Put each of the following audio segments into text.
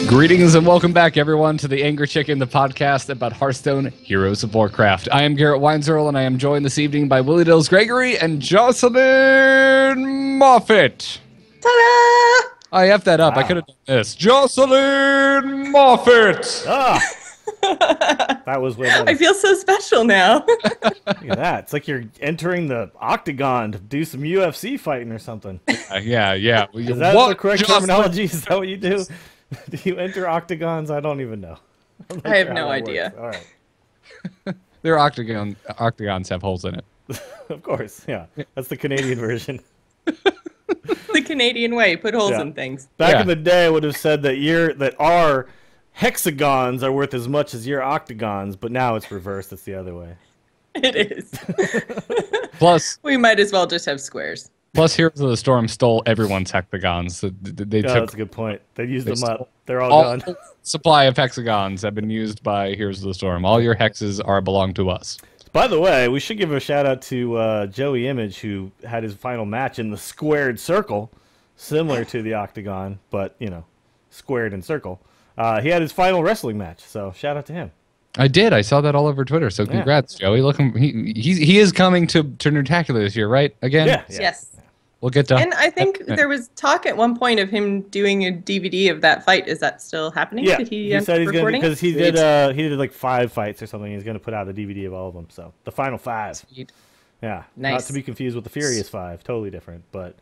Greetings and welcome back, everyone, to the Angry Chicken, the podcast about Hearthstone Heroes of Warcraft. I am Garrett Weinzerl, and I am joined this evening by Willie Dills Gregory and Jocelyn Moffat. Ta-da! I effed that up. Wow. I could have done this. Jocelyn Moffat! Ah! That was way better. I feel so special now. Look at that. It's like you're entering the octagon to do some UFC fighting or something. Yeah. Is that the correct terminology? Is that what you do? Do you enter octagons? I don't even know. I have no idea. All right. Their octagons have holes in it. Of course, yeah. That's the Canadian version. The Canadian way, put holes in things. Back in the day, I would have said that our hexagons are worth as much as your octagons, but now it's reversed. It's the other way. It is. Plus, we might as well just have squares. Plus, Heroes of the Storm stole everyone's hexagons. So that's a good point. They used them up. They're all gone. Supply of hexagons have been used by Heroes of the Storm. All your hexes belong to us. By the way, we should give a shout out to Joey Image, who had his final match in the squared circle, similar to the octagon, but squared and circle. He had his final wrestling match, so shout out to him. I did. I saw that all over Twitter. So congrats, Joey. Look, he is coming to Nerdtacular this year, right? Again? Yeah. Yes. We'll get to. And I think there was talk at one point of him doing a DVD of that fight. Is that still happening? Yeah. Did he said he's recording? Because he did like 5 fights or something. He's going to put out a DVD of all of them. So the final 5. Sweet. Yeah. Nice. Not to be confused with the Furious 5. Totally different, but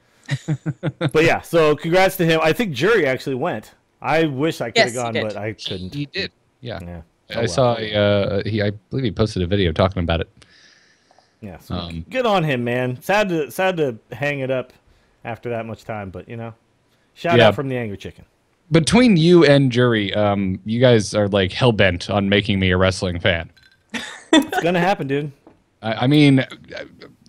yeah. So congrats to him. I think Jury actually went. I wish I could have gone, but I couldn't. He did. Yeah. I saw. I believe he posted a video talking about it. Yeah. So good on him, man. Sad to hang it up after that much time, but shout out from the Angry Chicken. Between you and Jury, you guys are like hell-bent on making me a wrestling fan. It's gonna happen, dude. I mean,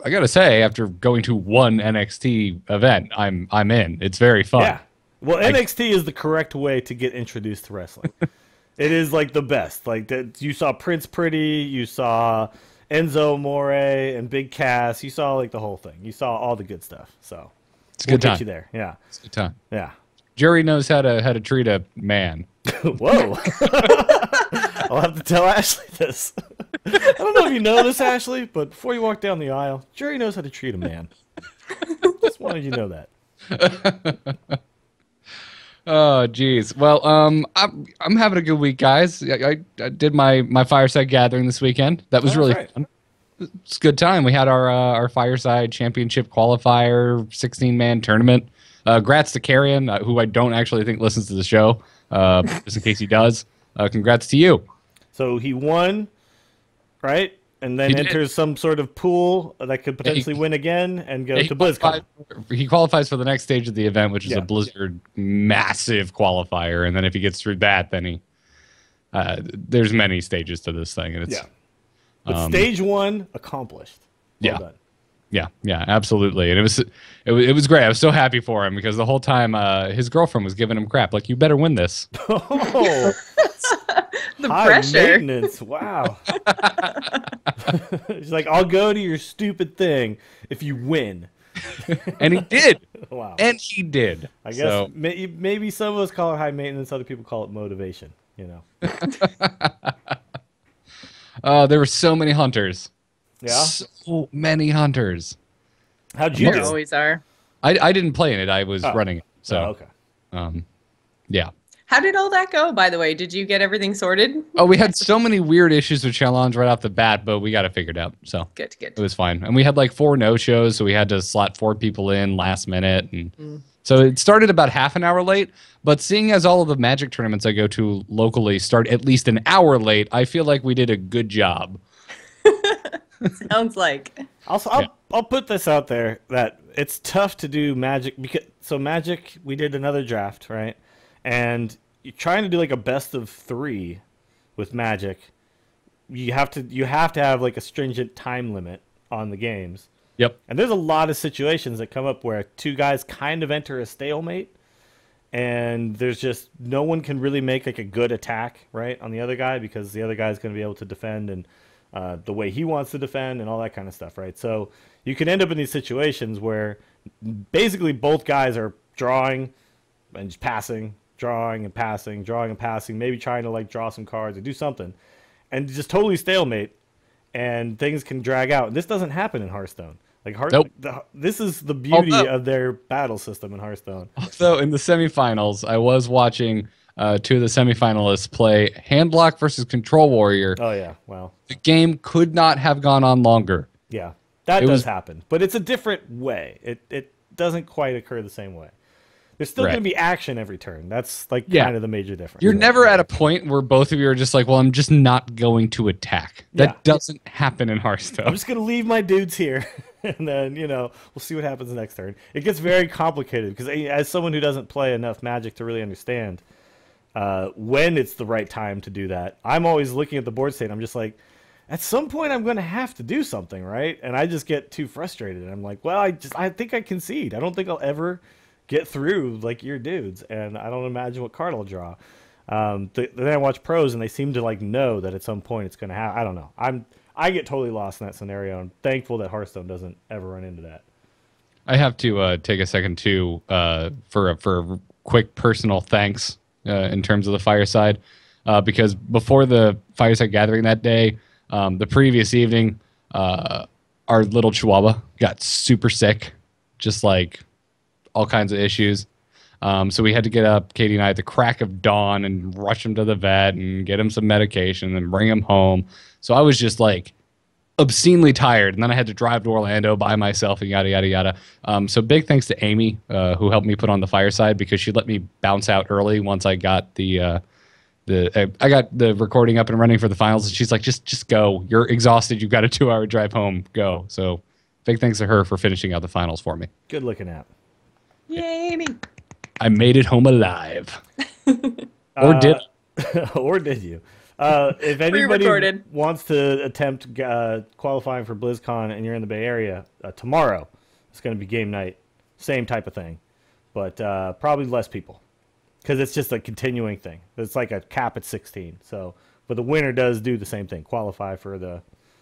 I gotta say, after going to one NXT event, I'm in. It's very fun. Yeah. Well, NXT is the correct way to get introduced to wrestling. It is like the best. Like you saw Prince Pretty, you saw Enzo Amore and Big Cass. You saw like the whole thing. You saw all the good stuff. So it's a good time. Get you there. Yeah. It's a good time. Yeah. Jury knows how to treat a man. Whoa. I'll have to tell Ashley this. I don't know if you know this, Ashley, but before you walk down the aisle, Jury knows how to treat a man. Just wanted you to know that. Oh, geez. Well, I'm having a good week, guys. I did my fireside gathering this weekend. That was really fun. It's a good time. We had our fireside championship qualifier 16-man tournament. Congrats to Carrion, who I don't actually think listens to the show, just in case he does. Congrats to you. So he won, right? And then enters some sort of pool that could potentially win again and go to BlizzCon. He qualifies for the next stage of the event, which is a Blizzard massive qualifier. And then if he gets through that, then there's many stages to this thing. And it's, But stage 1 accomplished. Well done. Yeah, absolutely. And it was great. I was so happy for him because the whole time his girlfriend was giving him crap. Like, you better win this. Oh, the high pressure. Maintenance. Wow. She's like, I'll go to your stupid thing if you win. And he did. Wow. And he did. I guess maybe some of us call it high maintenance. Other people call it motivation. There were so many hunters. Yeah. So many hunters. How'd you do? There always are. I didn't play in it. I was running it. So okay. Yeah. How did all that go, by the way? Did you get everything sorted? Oh, we had so many weird issues with challenge right off the bat, but we got it figured out. So Good. It was fine. And we had like 4 no-shows, so we had to slot 4 people in last minute. And so it started about half an hour late, but seeing as all of the Magic tournaments I go to locally start at least an hour late, I feel like we did a good job. Sounds like. Also, I'll put this out there that it's tough to do Magic so Magic, we did another draft, right? And you're trying to do like a best of 3 with Magic. You have to have like a stringent time limit on the games. Yep. And there's a lot of situations that come up where 2 guys kind of enter a stalemate, and there's just no one can really make like a good attack, right, on the other guy because the other guy is going to be able to defend and the way he wants to defend and all that kind of stuff, right? So you can end up in these situations where basically both guys are drawing and just passing drawing and passing, maybe trying to like draw some cards or do something, and just totally stalemate, and things can drag out. This doesn't happen in Hearthstone. Like this is the beauty of their battle system in Hearthstone. So in the semifinals, I was watching two of the semifinalists play Handblock versus Control Warrior. Oh yeah, wow. The game could not have gone on longer. Yeah, that does happen, but it's a different way. It doesn't quite occur the same way. There's still going to be action every turn. That's like kind of the major difference. You're never at a point where both of you are just like, well, I'm just not going to attack. That doesn't happen in Hearthstone. I'm just going to leave my dudes here, and then, we'll see what happens next turn. It gets very complicated, because as someone who doesn't play enough Magic to really understand when it's the right time to do that, I'm always looking at the board state, and I'm just like, at some point I'm going to have to do something, right? And I just get too frustrated. And I'm like, well, I think I concede. I don't think I'll ever get through like your dudes, and I don't imagine what card I'll draw. Then I watch pros, and they seem to like know that at some point it's going to happen. I don't know. I get totally lost in that scenario. I'm thankful that Hearthstone doesn't ever run into that. I have to take a second too for a quick personal thanks in terms of the fireside, because before the fireside gathering that day, the previous evening, our little Chihuahua got super sick, just like all kinds of issues. So we had to get up, Katie and I, at the crack of dawn and rush him to the vet and get him some medication and bring him home. So I was just like obscenely tired. And then I had to drive to Orlando by myself and yada, yada, yada. So big thanks to Amy, who helped me put on the fireside, because she let me bounce out early once I got I got the recording up and running for the finals. And she's like, just go. You're exhausted. You've got a 2-hour drive home. Go. So big thanks to her for finishing out the finals for me. Good looking app. Yay, Amy. I made it home alive. Or did or did you? If anybody wants to attempt qualifying for BlizzCon and you're in the Bay Area, tomorrow it's going to be game night. Same type of thing, but probably less people, because it's just a continuing thing. It's like a cap at 16. So, but the winner does do the same thing, qualify for the...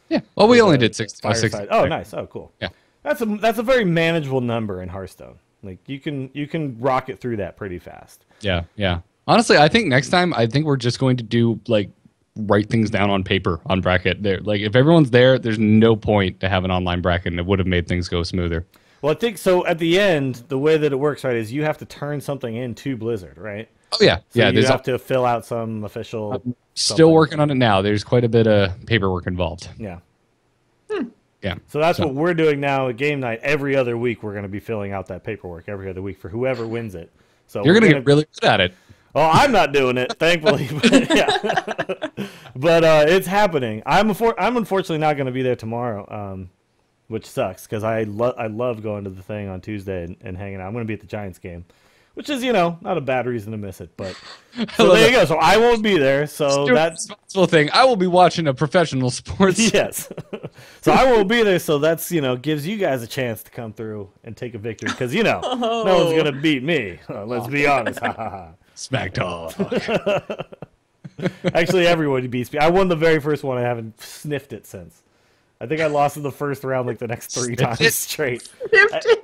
Yeah, well, we only did 16. Oh, nice. Oh, cool. Yeah. That's a very manageable number in Hearthstone. Like you can rocket through that pretty fast. Yeah, yeah. Honestly, I think next time, we're just going to do like write things down on paper on bracket. There, like if everyone's there, there's no point to have an online bracket, and it would have made things go smoother. Well, I think so. At the end, the way that it works, right, is you have to turn something into Blizzard, right? Oh yeah, so yeah. You have to fill out some official. I'm still working on it now. There's quite a bit of paperwork involved. Yeah. Yeah. So that's what we're doing now at game night. Every other week, we're going to be filling out that paperwork every other week for whoever wins it. So you're going to get really good at it. Oh, I'm not doing it, thankfully. But, yeah. But it's happening. I'm unfortunately not going to be there tomorrow, which sucks, because I love going to the thing on Tuesday and hanging out. I'm going to be at the Giants game, which is, not a bad reason to miss it. But so there you go. So I won't be there. So that's the responsible thing. I will be watching a professional sports. Yes. So I won't be there. So that's, gives you guys a chance to come through and take a victory, because, no one's going to beat me. Let's be honest. Smack talk. Actually, everybody beats me. I won the very first one. I haven't sniffed it since. I think I lost in the first round like the next 3 times straight.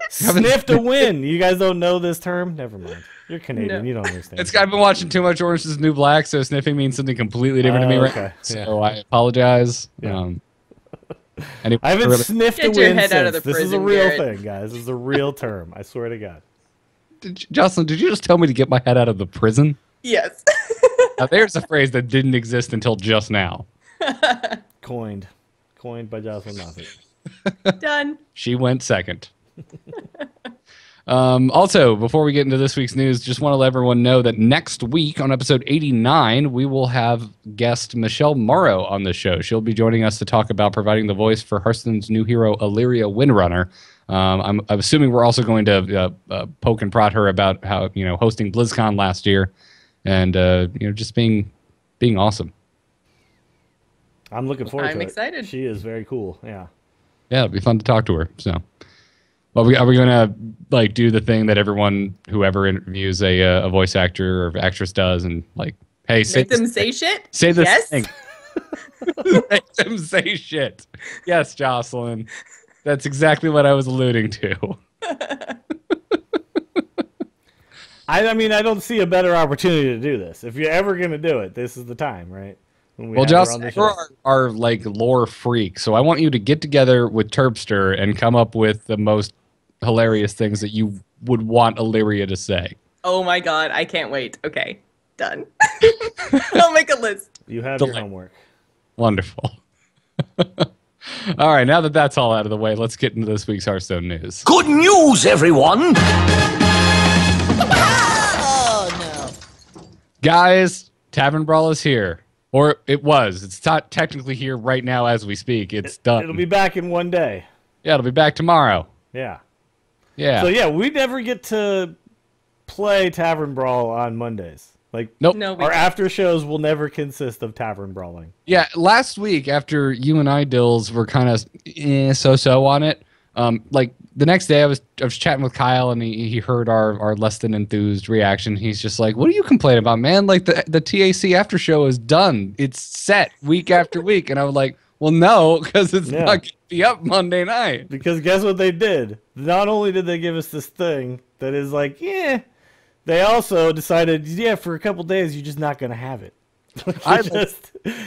Sniffed a win. You guys don't know this term? Never mind. You're Canadian. No. You don't understand. I've been watching too much Orange is the New Black, so sniffing means something completely different to me right now. So I apologize. Yeah. Anyway, I haven't sniffed a win since. This is a real thing, guys. This is a real term. I swear to God. Jocelyn, did you just tell me to get my head out of the prison? Yes. Now, there's a phrase that didn't exist until just now. Coined by Jocelyn Moffat. Done. She went second. Also, before we get into this week's news, just want to let everyone know that next week on episode 89, we will have guest Michelle Morrow on the show. She'll be joining us to talk about providing the voice for Hearthstone's new hero, Illyria Windrunner. I'm assuming we're also going to poke and prod her about how, hosting BlizzCon last year and, just being awesome. I'm looking forward to it. I'm excited. She is very cool. Yeah. Yeah, it'll be fun to talk to her. So, well, are we going to do the thing that whoever interviews a voice actor or actress does, and hey, make them say shit? Say this thing. Make them say shit. Yes, Jocelyn. That's exactly what I was alluding to. I mean, I don't see a better opportunity to do this. If you're ever going to do it, this is the time, right? Well, Justin, you're our like lore freak, so I want you to get together with Terpster and come up with the most hilarious things that you would want Illyria to say. Oh my god, I can't wait. Okay, done. I'll make a list. You have your homework. Wonderful. All right, now that that's all out of the way, let's get into this week's Hearthstone news. Good news, everyone! Oh, no. Guys, Tavern Brawl is here. Or it was. It's not technically here right now as we speak. It's done. It'll be back in one day. Yeah, it'll be back tomorrow. Yeah. Yeah. So, yeah, we never get to play Tavern Brawl on Mondays. Like, nope. No, our after shows will never consist of Tavern Brawling. Yeah, last week after you and I, Dills, were kind of so-so on it, like the next day I was chatting with Kyle and he heard our less than enthused reaction. He's just like, what are you complaining about, man? Like the TAC after show is done. It's set week after week. And I was like, well, no, because it's not going to be up Monday night. Because guess what they did? Not only did they give us this thing that is like, they also decided, for a couple days, you're just not going to have it.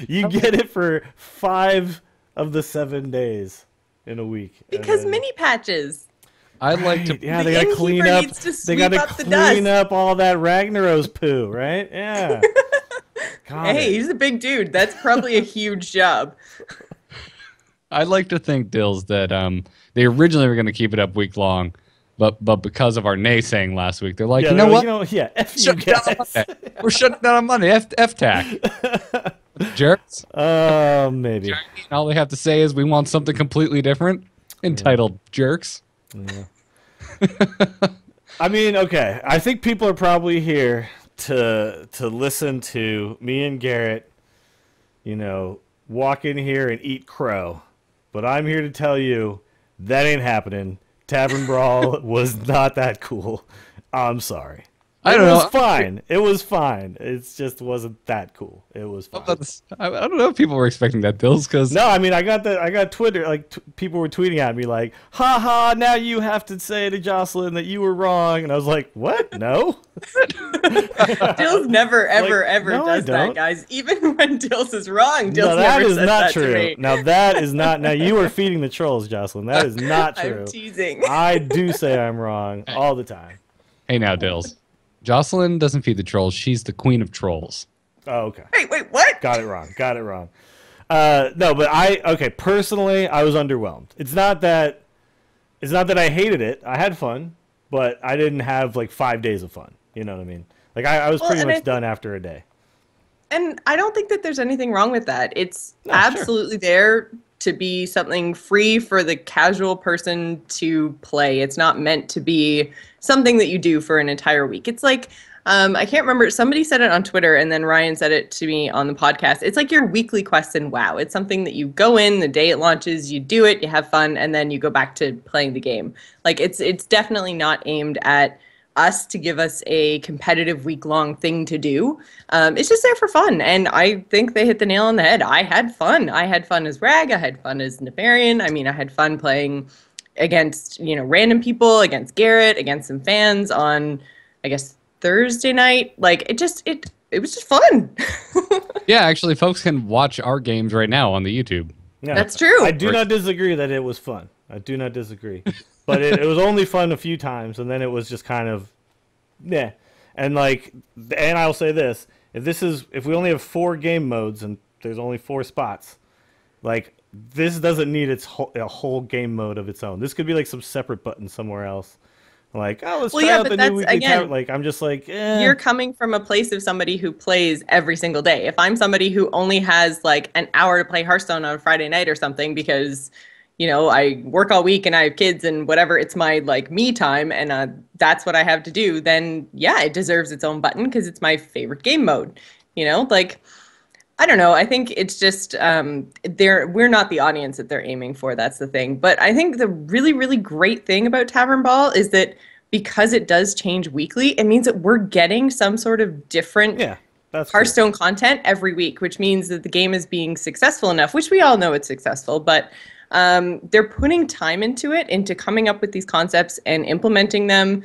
You get it for 5 of the 7 days in a week. Because mini patches. I'd like to. Yeah, they got to clean up. They got to clean up all that Ragnaros poo, right? Yeah. Hey, he's a big dude. That's probably a huge job. I'd like to think, Dills, that they originally were going to keep it up week long, but because of our naysaying last week, they're like, you know what? F you guys. We're shutting down on Monday. F-tac. Jerks. Maybe. And all they have to say is we want something completely different, entitled jerks. Yeah. I mean, okay. I think people are probably here to listen to me and Garrett, walk in here and eat crow. But I'm here to tell you that ain't happening. Tavern Brawl was not that cool. I'm sorry. It was fine. It was fine. It just wasn't that cool. It was fine. I don't know if people were expecting that, Dills, because no, I mean, I got Twitter, like people were tweeting at me like, "Ha, now you have to say to Jocelyn that you were wrong," and I was like, "What? No." Dills never, ever, ever does that, guys. Even when Dills is wrong, Dills never says that to me. Now that is not. Now you are feeding the trolls, Jocelyn. That is not true. I'm teasing. I do say I'm wrong all the time. Hey, now, Dills. Jocelyn doesn't feed the trolls. She's the queen of trolls. Oh, okay. Wait, what? Got it wrong. No, but personally, I was underwhelmed. It's not that I hated it. I had fun, but I didn't have like 5 days of fun. You know what I mean? Like I was pretty much done after a day. And I don't think that there's anything wrong with that. It's absolutely there to be something free for the casual person to play. It's not meant to be something that you do for an entire week. It's like, I can't remember, somebody said it on Twitter and then Ryan said it to me on the podcast. It's like your weekly quest in WoW. It's something that you go in the day it launches, you do it, you have fun, and then you go back to playing the game. Like it's definitely not aimed at us to give us a competitive week-long thing to do. It's just there for fun, and I think they hit the nail on the head. I had fun. I had fun as Rag. I had fun as Nefarian. I mean, I had fun playing against, random people, against Garrett, against some fans on, I guess, Thursday night. Like, it was just fun. Yeah, actually, folks can watch our games right now on the YouTube. Yeah, that's true. I do not disagree that it was fun. I do not disagree. But it was only fun a few times, and then it was just kind of, And I'll say this: if we only have 4 game modes and there's only 4 spots, like this doesn't need a whole game mode of its own. This could be like some separate button somewhere else. Like, let's try out the new weekly tab. Like, I'm just like, You're coming from a place of somebody who plays every single day. If I'm somebody who only has like an hour to play Hearthstone on a Friday night or something because I work all week and I have kids and whatever, it's my like me time and that's what I have to do, then it deserves its own button because it's my favorite game mode. I don't know. I think it's just we're not the audience that they're aiming for. That's the thing. But I think the really, really great thing about Tavern Brawl is that because it does change weekly, it means that we're getting some sort of different Hearthstone content every week, which means that the game is being successful enough, which we all know it's successful, but they're putting time into coming up with these concepts and implementing them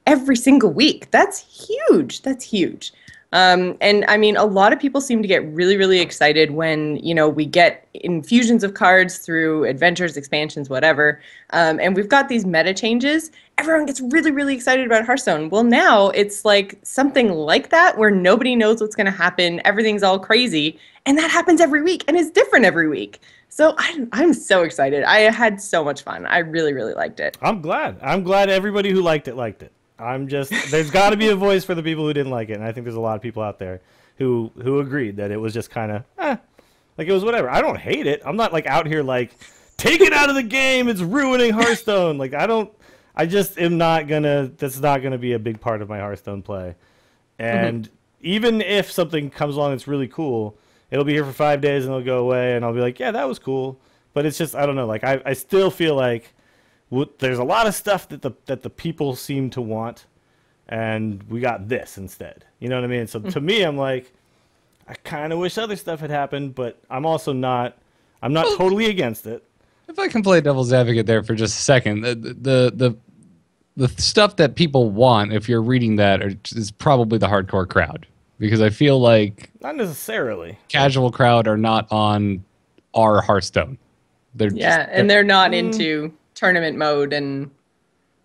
every single week. That's huge. That's huge. And I mean, a lot of people seem to get really, really excited when, you know, we get infusions of cards through adventures, expansions, whatever. And we've got these meta changes. Everyone gets really, really excited about Hearthstone. Well, now it's like something like that where nobody knows what's going to happen. Everything's all crazy. And that happens every week and it's different every week. So I'm so excited. I had so much fun. I really, really liked it. I'm glad. I'm glad everybody who liked it liked it. There's got to be a voice for the people who didn't like it, and I think there's a lot of people out there who agreed that it was just kind of, like it was whatever. I don't hate it. I'm not like out here like, take it out of the game. It's ruining Hearthstone. Like I just am not gonna. That's not gonna be a big part of my Hearthstone play. And even if something comes along that's really cool, it'll be here for 5 days and it'll go away, and I'll be like, yeah, that was cool. But it's just, I don't know. Like I still feel like. There's a lot of stuff that the people seem to want, and we got this instead. You know what I mean? So to me, I'm like, I kind of wish other stuff had happened, but I'm also not. I'm not totally against it. If I can play devil's advocate there for just a second, the stuff that people want, if you're reading that, is probably the hardcore crowd, because I feel like not necessarily casual crowd are not on our Hearthstone. They're not into tournament mode and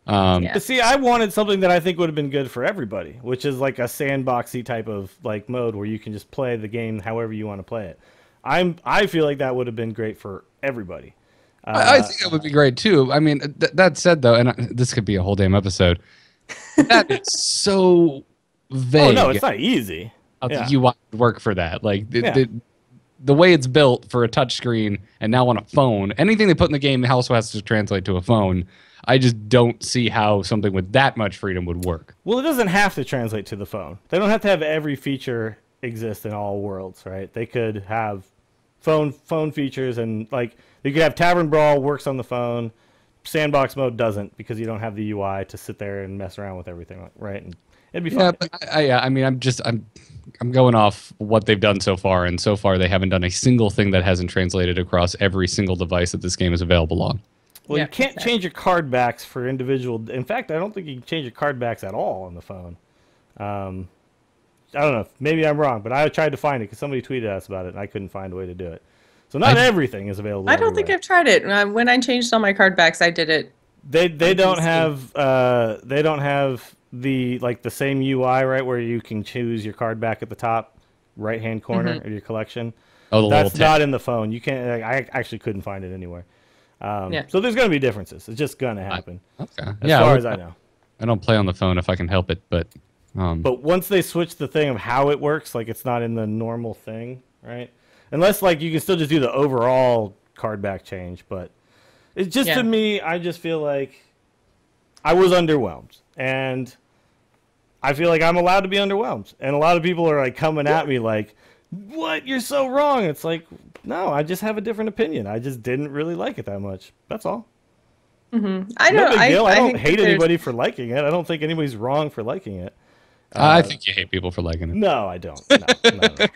But see, I wanted something that I think would have been good for everybody, which is like a sandboxy type of like mode where you can just play the game however you want to play it. I feel like that would have been great for everybody. I think it would be great too. I mean, that said though, and this could be a whole damn episode. That is so vague. Oh no, it's not easy. How the UI would work for that? Like the way it's built for a touchscreen and now on a phone, anything they put in the game also has to translate to a phone. I just don't see how something with that much freedom would work. Well, it doesn't have to translate to the phone. They don't have to have every feature exist in all worlds, right? They could have phone features, and like you could have Tavern Brawl works on the phone. Sandbox mode doesn't, because you don't have the UI to sit there and mess around with everything, right? And it'd be fun. Yeah, but I mean, I'm going off what they've done so far, and so far they haven't done a single thing that hasn't translated across every single device that this game is available on. Well, you can't change your card backs for individual. In fact, I don't think you can change your card backs at all on the phone. I don't know. Maybe I'm wrong, but I tried to find it because somebody tweeted us about it, and I couldn't find a way to do it. So not everything is available. I don't think I've tried it. When I changed all my card backs, I did it. They don't have the like the same UI, right, where you can choose your card back at the top right hand corner of your collection. Oh, that's not in the phone. You can't. I actually couldn't find it anywhere. So there's going to be differences. It's just going to happen. Okay. As far as I know. I don't play on the phone if I can help it, but. But once they switch the thing of how it works, like it's not in the normal thing, right? Unless like you can still just do the overall card back change, but it's just to me, I just feel like I was underwhelmed, and I feel like I'm allowed to be underwhelmed, and a lot of people are like coming at me like, "What? You're so wrong." It's like, no, I just have a different opinion. I just didn't really like it that much. That's all. I don't. No big deal. I don't hate there's... anybody for liking it. I don't think anybody's wrong for liking it. I think you hate people for liking it. No, I don't. No.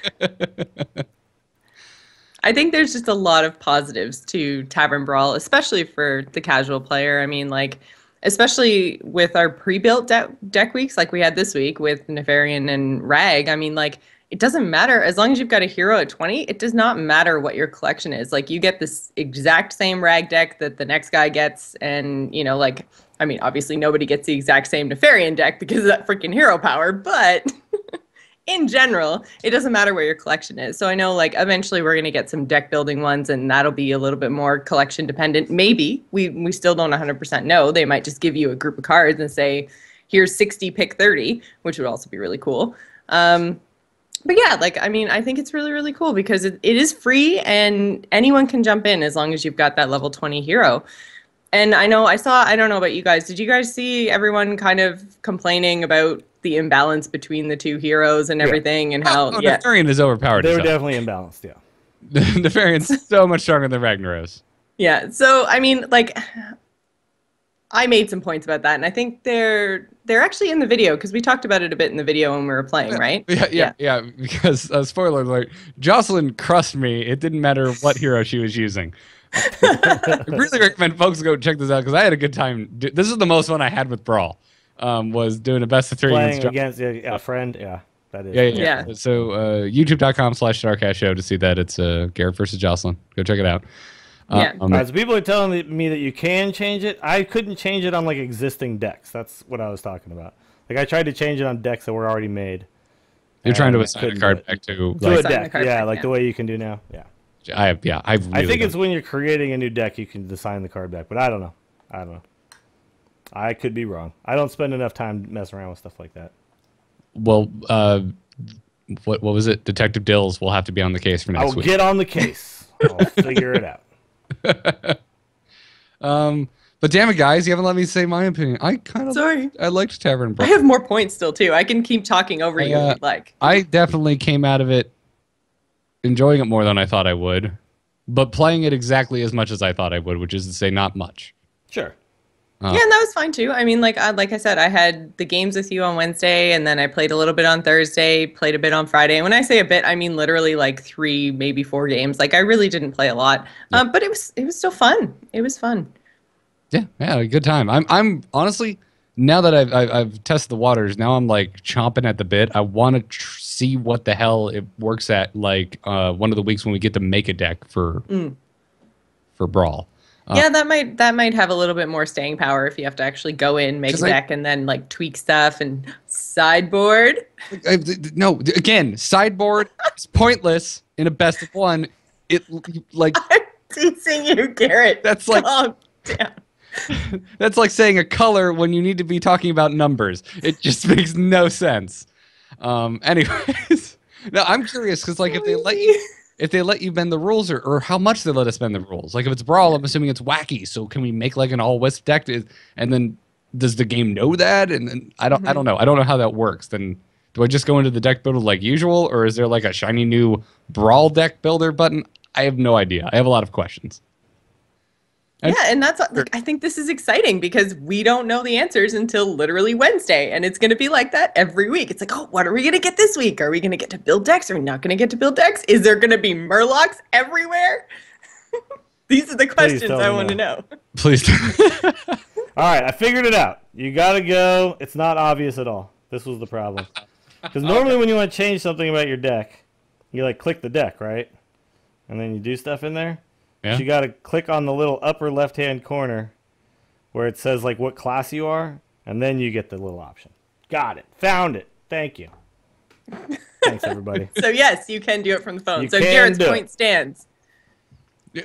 I think there's just a lot of positives to Tavern Brawl, especially for the casual player. I mean, like, especially with our pre-built deck weeks like we had this week with Nefarian and Rag. I mean, like, it doesn't matter. As long as you've got a hero at 20, it does not matter what your collection is. Like, you get this exact same Rag deck that the next guy gets, and, you know, like, I mean, obviously nobody gets the exact same Nefarian deck because of that freaking hero power, but in general, it doesn't matter where your collection is. So I know, like, eventually we're going to get some deck building ones, and that'll be a little bit more collection dependent. Maybe. We still don't 100% know. They might just give you a group of cards and say, here's 60, pick 30, which would also be really cool. But yeah, like, I mean, I think it's really, really cool because it is free and anyone can jump in as long as you've got that level 20 hero. And I know I don't know about you guys. Did you guys see everyone kind of complaining about the imbalance between the two heroes and everything and how... Nefarian is overpowered. They were definitely imbalanced, yeah. Nefarian's so much stronger than Ragnaros. Yeah, so, I mean, like... I made some points about that, and I think they're actually in the video, because we talked about it a bit in the video when we were playing, right? Yeah, because, spoiler alert, Jocelyn crushed me. It didn't matter what hero she was using. I really recommend folks go check this out, because I had a good time. This is the most fun I had with Brawl. was doing a best of 3 playing against a friend. Yeah, that is. Yeah. So youtube.com/Starcast show to see that. It's Garrett versus Jocelyn. Go check it out. Yeah. All right, so people are telling me that you can change it. I couldn't change it on like existing decks. That's what I was talking about. Like I tried to change it on decks that were already made. You're trying to assign a card back to a deck. Yeah, like the way you can do now. Yeah. I think it's when you're creating a new deck you can assign the card back, but I don't know. I could be wrong. I don't spend enough time messing around with stuff like that. Well, what was it? Detective Dills will have to be on the case for next week. I'll get on the case. I'll figure it out. But damn it, guys, you haven't let me say my opinion. Sorry. I liked Tavern Brawl. I have more points still too. I can keep talking over you if you'd like. I definitely came out of it enjoying it more than I thought I would, but playing it exactly as much as I thought I would, which is to say not much. Sure. Yeah, and that was fine too. I mean, like I said, I had the games with you on Wednesday, and then I played a little bit on Thursday, played a bit on Friday. And when I say a bit, I mean literally like 3, maybe 4 games. Like I really didn't play a lot, but it was still fun. It was fun. Yeah, a good time. I'm honestly, now that I've tested the waters, now I'm like chomping at the bit. I want to see what the hell it works at. Like one of the weeks when we get to make a deck for Brawl. Yeah, that might have a little bit more staying power if you have to actually go in, make a deck, and then like tweak stuff and sideboard. No, again, sideboard is pointless in a best of 1. It like I'm teasing you, Garrett. That's like calm down. That's like saying a color when you need to be talking about numbers. It just makes no sense. Anyways, now I'm curious because like if they let you bend the rules or how much they let us bend the rules. Like if it's Brawl, I'm assuming it's wacky. So can we make like an all Wisp deck? And then does the game know that? And then I don't know. I don't know how that works. Then do I just go into the deck builder like usual, or is there like a shiny new Brawl deck builder button? I have no idea. I have a lot of questions. And that's like, I think this is exciting because we don't know the answers until literally Wednesday, and it's going to be like that every week. It's like, oh, what are we going to get this week? Are we going to get to build decks? Are we not going to get to build decks? Is there going to be Murlocs everywhere? These are the questions I want to know. Please. All right, I figured it out. You got to go. It's not obvious at all. This was the problem. Because normally when you want to change something about your deck, you like click the deck, right? And then you do stuff in there. Yeah. You got to click on the little upper left-hand corner where it says like what class you are, and then you get the little option. Got it. Found it. Thank you. Thanks, everybody. So yes, you can do it from the phone. So Garrett's point stands.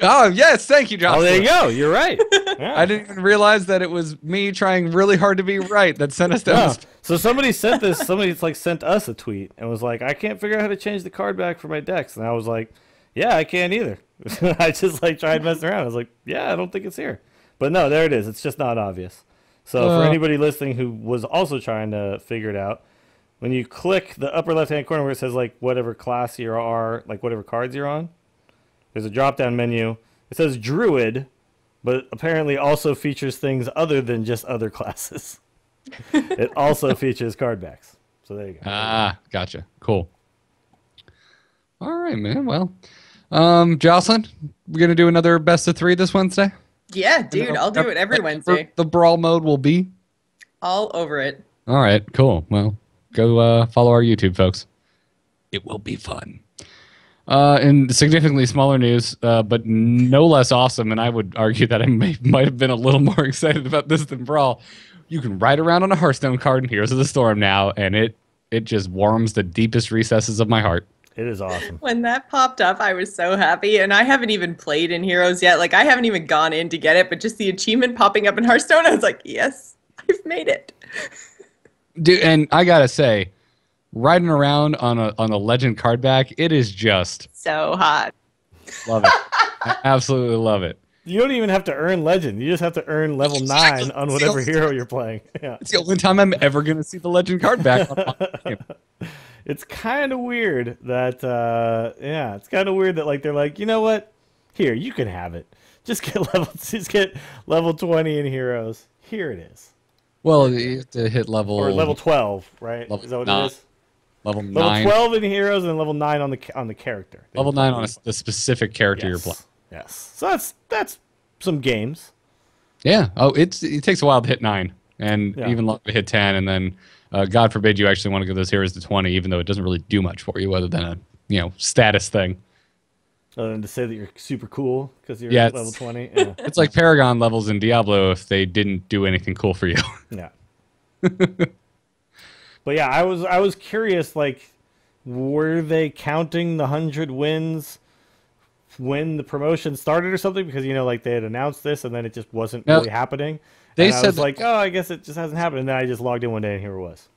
Oh, yes. Thank you, Jocelyn. Oh, there you go. You're right. Yeah. I didn't even realize that it was me trying really hard to be right that sent us down. No. So somebody sent this. Somebody like sent us a tweet and was like, I can't figure out how to change the card back for my decks. And I was like, yeah, I can't either. I just like tried messing around. I was like, yeah, I don't think it's here. But no, there it is. It's just not obvious. So for anybody listening who was also trying to figure it out, when you click the upper left-hand corner where it says like whatever class you are, like whatever cards you're on, there's a drop-down menu. It says Druid, but apparently also features things other than just other classes. It also features card backs. So there you go. Ah, gotcha. Cool. All right, man. Well, Jocelyn, we're going to do another best of 3 this Wednesday? Yeah, dude. I'll do it every Wednesday. The Brawl mode will be? All over it. All right, cool. Well, go follow our YouTube, folks. It will be fun. In significantly smaller news, but no less awesome, and I would argue that I might have been a little more excited about this than Brawl. You can ride around on a Hearthstone card in Heroes of the Storm now, and it just warms the deepest recesses of my heart. It is awesome. When that popped up, I was so happy, and I haven't even played in Heroes yet. Like, I haven't even gone in to get it, but just the achievement popping up in Hearthstone, I was like, yes, I've made it. Dude, and I gotta say, riding around on a legend card back, it is just so hot. Love it. I absolutely love it. You don't even have to earn legend. You just have to earn level 9 on whatever hero you're playing. Yeah. It's the only time I'm ever going to see the legend card back on the game. It's kind of weird that, it's kind of weird that like they're like, you know what? Here, you can have it. Just get level 20 in Heroes. Here it is. Well, you have to hit level... Or level 12, right? Level is that what 9. it is? Level 9. Level 12 in Heroes and level 9 on the character. Level 9 on the specific character you're playing. Yes. So that's some games. Yeah. Oh, it takes a while to hit 9. and even luck to hit 10, and then God forbid you actually want to give those heroes to 20, even though it doesn't really do much for you other than a status thing. Other than to say that you're super cool because you're level 20. Yeah. It's like Paragon levels in Diablo if they didn't do anything cool for you. Yeah. But yeah, I was curious, like, were they counting the 100 wins when the promotion started or something? Because, like they had announced this and then it just wasn't really happening. They said I was like, oh, I guess it just hasn't happened. And then I just logged in one day and here it was.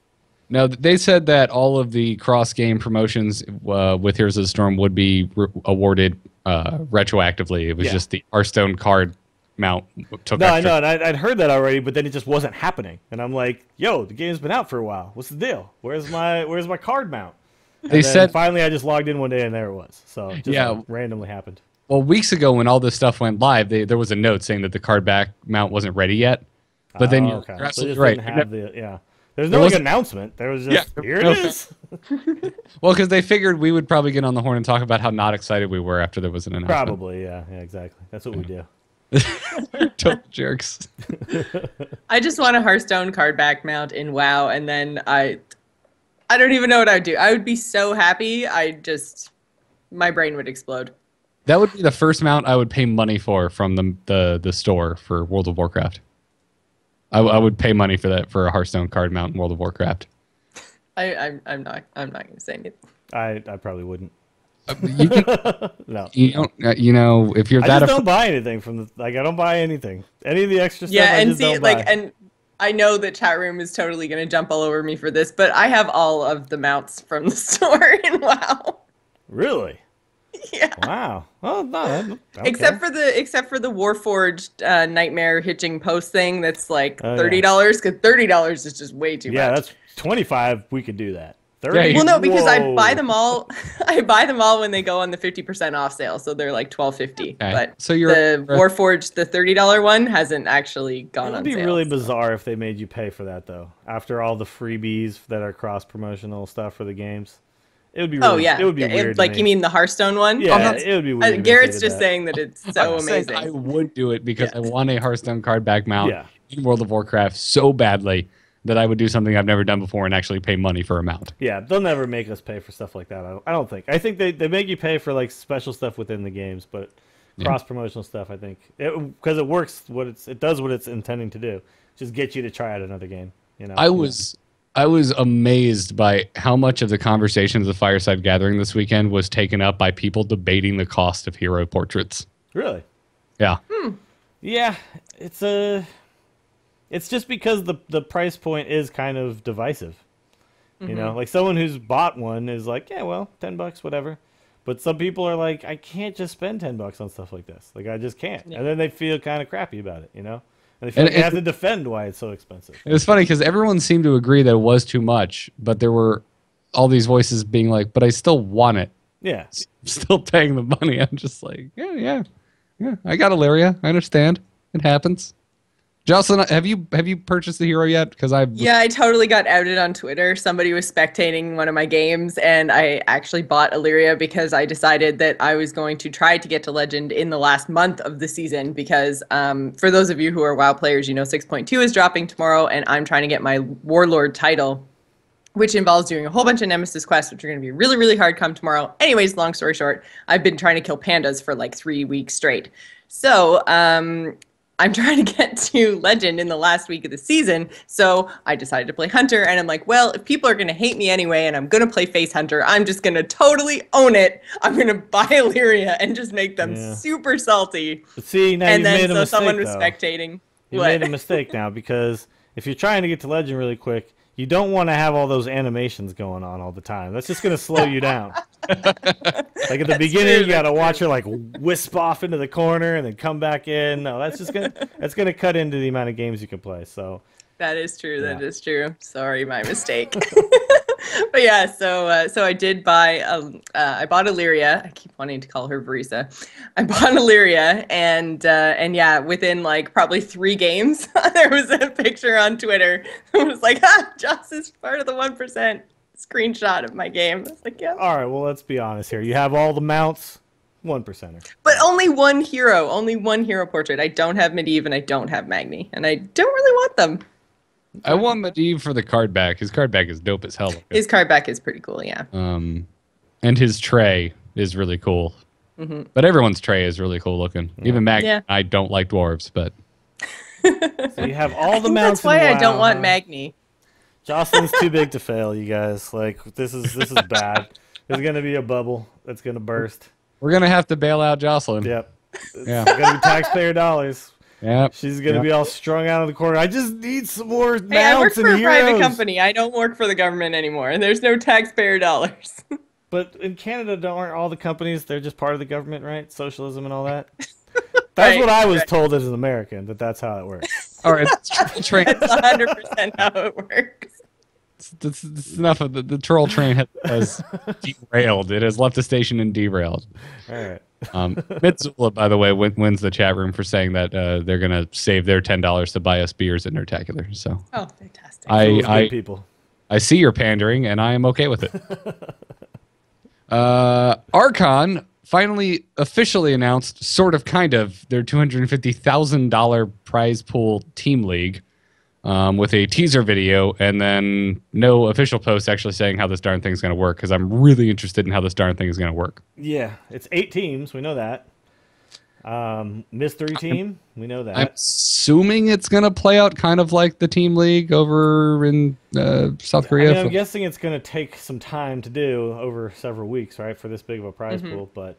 No, they said that all of the cross-game promotions with Heroes of the Storm would be awarded retroactively. It was just the Hearthstone card mount took No, extra. I know, and I'd heard that already, but then it just wasn't happening. And I'm like, yo, the game's been out for a while. What's the deal? Where's my card mount? And They said finally I just logged in one day and there it was. So it just randomly happened. Well, weeks ago when all this stuff went live, there was a note saying that the card back mount wasn't ready yet. But then you're absolutely right. There's no announcement. There was just, here it is. Well, because they figured we would probably get on the horn and talk about how not excited we were after there was an announcement. Probably, yeah, exactly. That's what we do. Total jerks. I just want a Hearthstone card back mount in WoW, and then I don't even know what I would do. I would be so happy. My brain would explode. That would be the first mount I would pay money for from the store for World of Warcraft. I would pay money for that, for a Hearthstone card mount in World of Warcraft. I'm not going to say anything. I probably wouldn't. You can, no. You don't. If you're I that. I don't buy anything from I don't buy anything. Any of the extra stuff. Yeah, I and just see, don't buy. and I know the chat room is totally going to jump all over me for this, but I have all of the mounts from the store in WoW. Really? Yeah. Wow. Well, no. Except for the Warforged Nightmare hitching post thing that's like $30, because $30 is just way too much. Yeah, that's 25. We could do that. 30? Well, no, because I buy them all. I buy them all when they go on the 50% off sale, so they're like $12.50. Okay. But so the Warforged, the $30 one, hasn't actually gone on sale. It would be really bizarre if they made you pay for that, though. After all the freebies that are cross-promotional stuff for the games. It would be really, It would be weird. Like, you mean the Hearthstone one? Yeah, it would be weird. Garrett's just saying that it's so amazing. I would do it because I want a Hearthstone card back mount in World of Warcraft so badly that I would do something I've never done before and actually pay money for a mount. Yeah, they'll never make us pay for stuff like that. I don't think. I think they make you pay for like special stuff within the games, but cross-promotional stuff, I think, because it works. It does what it's intending to do, just get you to try out another game. I was amazed by how much of the conversation of the Fireside Gathering this weekend was taken up by people debating the cost of hero portraits. Really? Yeah. Yeah, it's just because the price point is kind of divisive. Mm-hmm. Like someone who's bought one is like, yeah, well, $10, whatever. But some people are like, I can't just spend $10 on stuff like this. Like, I just can't. Yeah. And then they feel kind of crappy about it, And they feel like they have to defend why it's so expensive. It was funny because everyone seemed to agree that it was too much, but there were all these voices being like, but I still want it. Yeah. I'm still paying the money. I'm just like, yeah. I got Illyria. I understand. It happens. Jocelyn, have you purchased the hero yet? Because I totally got outed on Twitter. Somebody was spectating one of my games, and I actually bought Illyria because I decided that I was going to try to get to Legend in the last month of the season. Because for those of you who are WoW players, 6.2 is dropping tomorrow, and I'm trying to get my Warlord title, which involves doing a whole bunch of Nemesis quests, which are going to be really, really hard come tomorrow. Anyways, long story short, I've been trying to kill pandas for like 3 weeks straight. So I'm trying to get to Legend in the last week of the season, so I decided to play Hunter, and I'm like, well, if people are going to hate me anyway, and I'm going to play Face Hunter, I'm just going to totally own it. I'm going to buy Illyria and just make them super salty. But see, now and you then made a mistake, someone was though. spectating. You made a mistake now, because if you're trying to get to Legend really quick, you don't want to have all those animations going on all the time. That's just going to slow you down. Like at the beginning, you got to watch her like wisp off into the corner and then come back in. No, that's gonna cut into the amount of games you can play. So that is true. Yeah. That is true. Sorry, my mistake. But yeah, so I did buy. I bought Illyria. I keep wanting to call her Verisa. I bought Illyria, and yeah, within like probably 3 games, there was a picture on Twitter that was like, Joss is part of the 1%. Screenshot of my game. I was like, yeah. All right, well, let's be honest here. You have all the mounts, 1%er. But only one hero portrait. I don't have Medivh and I don't have Magni, and I don't really want them. I want Medivh for the card back. His card back is dope as hell. His card back is pretty cool, yeah. And his tray is really cool. But everyone's tray is really cool looking. Even Magni. Yeah. I don't like dwarves, but So you have all the mounts. That's why in I don't WoW, want huh? Magni. Jocelyn's too big to fail, you guys. Like this is bad. There's gonna be a bubble that's gonna burst. we're gonna have to bail out Jocelyn. Yep. It's Yeah. gonna be taxpayer dollars. Yeah. She's gonna be all strung out in the corner. I just need some more Hey, I work mounts for and a private heroes. company. I don't work for the government anymore, and there's no taxpayer dollars. But in Canada, aren't all the companies? They're just part of the government, right? Socialism and all that. That's Right, what I was right. told as an American. That's how it works. All right. Train. That's 100% how it works. That's enough of the troll train has derailed. It has left the station and derailed. All right. Mitsula, by the way, wins the chat room for saying that they're gonna save their $10 to buy us beers at Nerdtacular. So Oh, fantastic. Good people. I see your pandering, and I am okay with it. Archon finally officially announced, sort of, kind of, their $250,000 prize pool team league with a teaser video, and then no official post actually saying how this darn thing's going to work, because I'm really interested in how this darn thing is going to work. Yeah, it's 8 teams. We know that. Mystery team. We know that. I'm assuming it's going to play out kind of like the team league over in South Korea. I'm guessing it's going to take some time to do over several weeks, right, for this big of a prize pool. But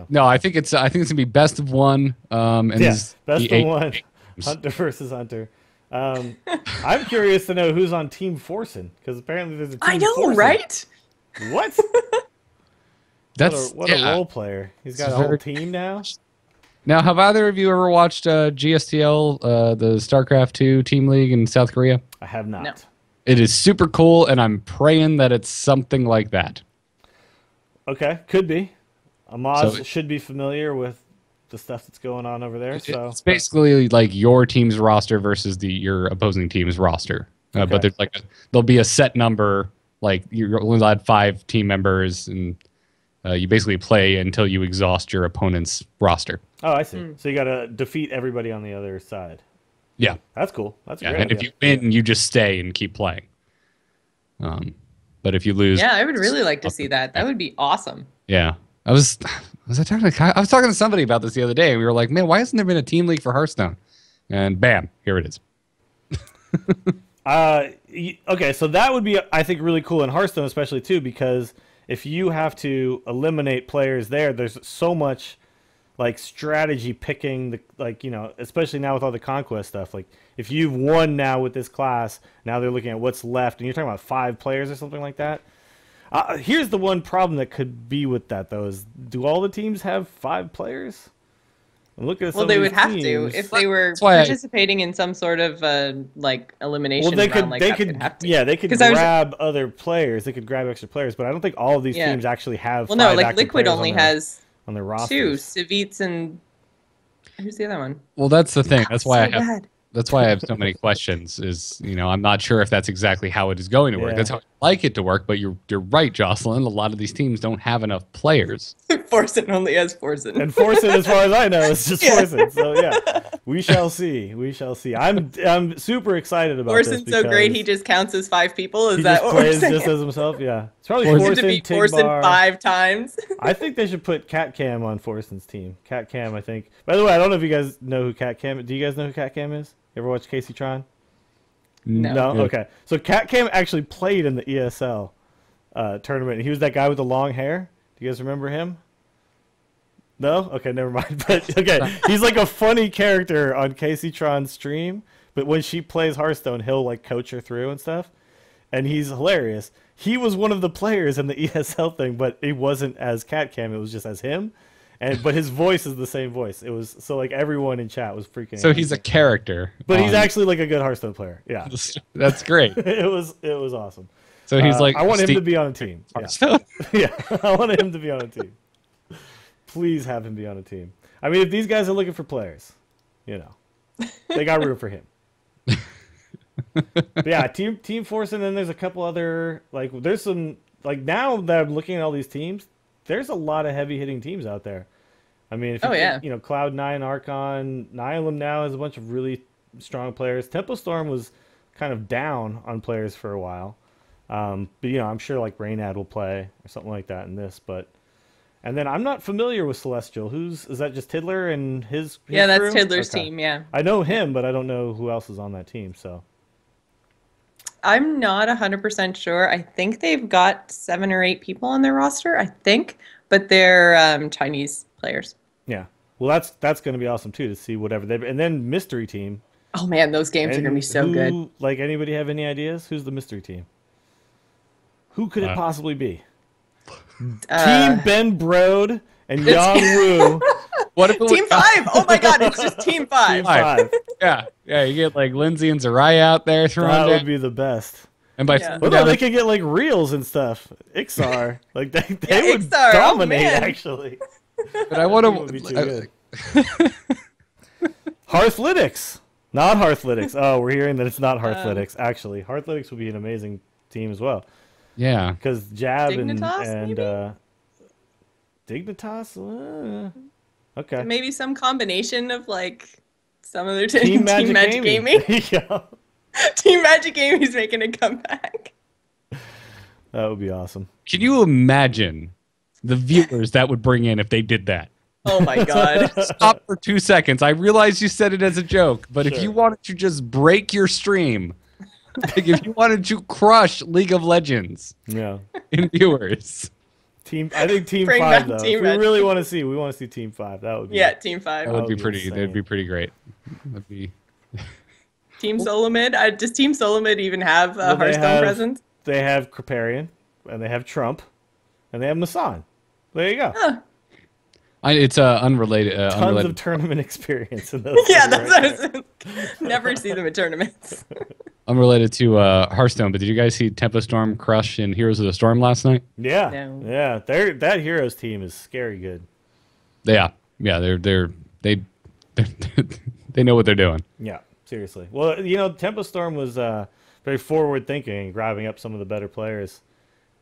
No, I think it's going to be best of one. And best the of one. Hunter versus Hunter. I'm curious to know who's on Team Forsen, because apparently there's a Team I know, Forsen. right? What? That's what a role player. He's got a whole team now. Now, have either of you ever watched GSTL, the StarCraft 2 team league in South Korea? I have not. No. It is super cool, and I'm praying that it's something like that. Okay, could be. Amaz So should be familiar with the stuff that's going on over there. So it's basically like your team's roster versus your opposing team's roster. Okay. But there's there'll be a set number, like you're only allowed 5 team members, and you basically play until you exhaust your opponent's roster. Oh, I see. So you got to defeat everybody on the other side. Yeah. That's cool. That's a Yeah, great and idea. if you win, you just stay and keep playing. But if you lose, Yeah, I would really like to see that. That would be awesome. yeah. I was talking to somebody about this the other day, and we were like, man, why hasn't there been a team league for Hearthstone? And bam, here it is. Okay, so that would be, I think, really cool in Hearthstone, especially too, because if you have to eliminate players there's so much like strategy picking, especially now with all the conquest stuff. Like if you've won now with this class, now they're looking at what's left, and you're talking about 5 players or something like that. Here's the one problem that could be with that, though, is do all the teams have 5 players? Look at Well, they would have to if they were participating in some sort of elimination well, they round could, like they that. could, They'd have to. yeah, they could grab other players. They could grab extra players, but I don't think all of these teams actually have. Well, no, 5 like active Liquid players only on their, has on their rosters. 2, Savitz and who's the other one? Well, that's the thing. That's why so bad. That's why I have so many questions. Is I'm not sure if that's exactly how it is going to work. Yeah. That's how I like it to work. But you're right, Jocelyn. A lot of these teams don't have enough players. Forsen only has Forsen. And Forsen, as far as I know, is just Forsen. So yeah, we shall see. We shall see. I'm super excited about this. Forsen's so great he just counts as 5 people. Is he that just what we're plays saying? just as himself. Yeah, it's probably Forsen to Forsen, beat Forsen Tigbar. 5 times. I think they should put Cat Cam on Forsen's team. Cat Cam, I think. By the way, I don't know if you guys know who Cat Cam. Do you guys know who Cat Cam is? Ever watch Casey Tron? No. Okay. So Cat Cam actually played in the ESL tournament. He was that guy with the long hair. Do you guys remember him? No? Okay, never mind. But okay, he's like a funny character on Casey Tron's stream. But when she plays Hearthstone, he'll like coach her through and stuff. And he's hilarious. He was one of the players in the ESL thing, but it wasn't as Cat Cam. It was just as him. But his voice is the same voice. It was so like everyone in chat was freaking out. So he's a character, but he's actually like a good Hearthstone player. Yeah, that's great. it was awesome. So he's like, I want him to be on a team. Yeah. Yeah, I want him to be on a team. Please have him be on a team. I mean, if these guys are looking for players, they got room for him. But yeah, Team Force, and then there's a couple other there's some now that I'm looking at all these teams, there's a lot of heavy hitting teams out there. I mean, if you think, Cloud9, Archon, Nihilum now has a bunch of really strong players. Tempo Storm was kind of down on players for a while. But I'm sure like Reynad will play or something like that in this. And then I'm not familiar with Celestial. Is that just Tiddler and his Yeah, that's crew? Tiddler's team. Yeah. I know him, but I don't know who else is on that team. So I'm not 100% sure. I think they've got 7 or 8 people on their roster. I think, but they're Chinese players. Yeah. Well, that's going to be awesome too to see whatever they. And then mystery team. Oh man, those games are gonna be so good. Like, anybody have any ideas? Who's the mystery team? Who could it possibly be? Team Ben Brode and Yang Wu. What if it Team 5? Oh my god, it's just Team 5. Team 5. Yeah, you get like Lindsay and Zaraya out there throwing That down. would be the best. And by Yeah. Well, no, they could get like reels and stuff. Ixar, like they would Ixar, dominate man. actually. but I want Would be too good. Hearthlytics, not Hearthlytics. Oh, we're hearing that it's not Hearthlytics. Actually, Hearthlytics would be an amazing team as well. Yeah, Because Jab Dignitas, and maybe? Dignitas. Okay. Maybe some combination of like some other Team Team Magic Gaming. There you go. Team Magic Gaming's making a comeback. That would be awesome. can you imagine the viewers that would bring in if they did that? Oh my god. Stop for 2 seconds. I realize you said it as a joke, but if Sure. you wanted to just break your stream, like if you wanted to crush League of Legends Yeah. in viewers, I think Team Bring 5 back though. Team If we Magic. really want to see Team 5. That would be Yeah, Team 5. that would be be pretty. insane. That'd be pretty great. That'd be. Team Solomid. Does Team Solomid even have a Well, they Hearthstone have- presence? They have Kripparrian, and they have Trump, and they have Masan. There you go. It's unrelated. Tons Unrelated. of tournament experience in those. Yeah, things that's right what I was never see them at tournaments. Unrelated to Hearthstone, but did you guys see Tempo Storm crush in Heroes of the Storm last night? Yeah, No. yeah. That Heroes team is scary good. Yeah, they they know what they're doing. Yeah, seriously. Well, Tempo Storm was very forward thinking and grabbing up some of the better players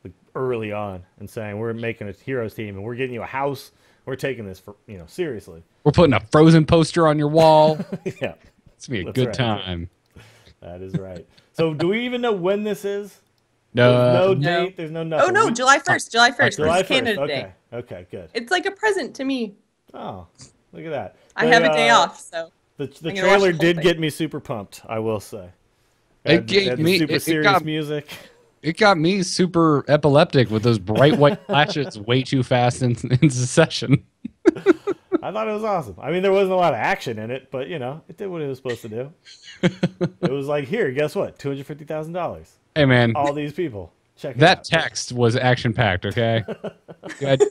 like, early on and saying, we're making a Heroes team and we're getting you a house. We're taking this for seriously. We're putting a Frozen poster on your wall. Yeah, It's gonna be a That's good right. time. that is right. So, do we even know when this is? No, There's no date. There's no nothing. Oh no, July 1st. July 1st. July This is Canada 1st. Day. Okay, good. It's like a present to me. Oh, look at that. I have a day off, so The I'm gonna watch trailer the whole did thing. get me super pumped, I will say. It gave Had the me- super it serious got- music. it got me super epileptic with those bright white flashes way too fast in succession. I thought it was awesome. I mean, there wasn't a lot of action in it, but it did what it was supposed to do. It was like, here, guess what? $250,000. Hey man, All these people. Check it that out. text was action packed. Okay, you had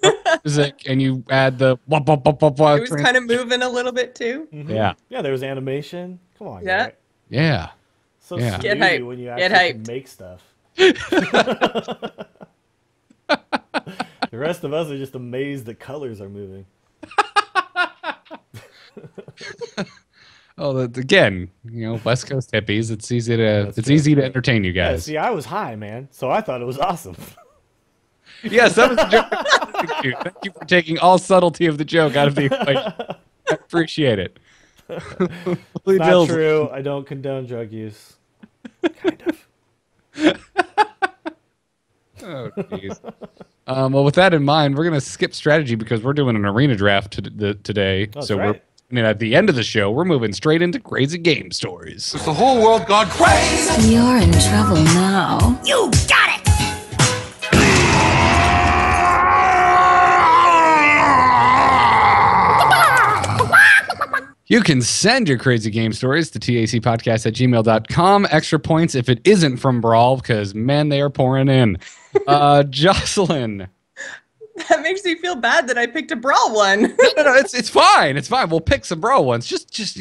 music and you add the wop, wop, wop, wop, wop, it was kind of moving a little bit too. yeah, Yeah, there was animation. Come on, Yeah. Garrett. yeah. So Yeah. snooty Get hyped. when you Get actually can hyped. make stuff. The rest of us are just amazed that colors are moving. Oh, again, West Coast hippies. It's easy to That's it's true. easy to entertain you Yeah, guys. see, I was high, man, so I thought it was awesome. Yes, that was the joke. Thank you. Thank you for taking all subtlety of the joke out of the equation. I appreciate it. It's not true. I don't condone drug use. Kind of. Oh, jeez. Well, with that in mind, we're going to skip strategy because we're doing an arena draft today. That's so right. and at the end of the show, we're moving straight into crazy game stories. The whole world gone crazy. You're in trouble now. You got it. You can send your crazy game stories to tacpodcast@gmail.com. Extra points if it isn't from Brawl, because, man, they are pouring in. Jocelyn. That makes me feel bad that I picked a Brawl one. No, it's fine. It's fine. We'll pick some Brawl ones. Just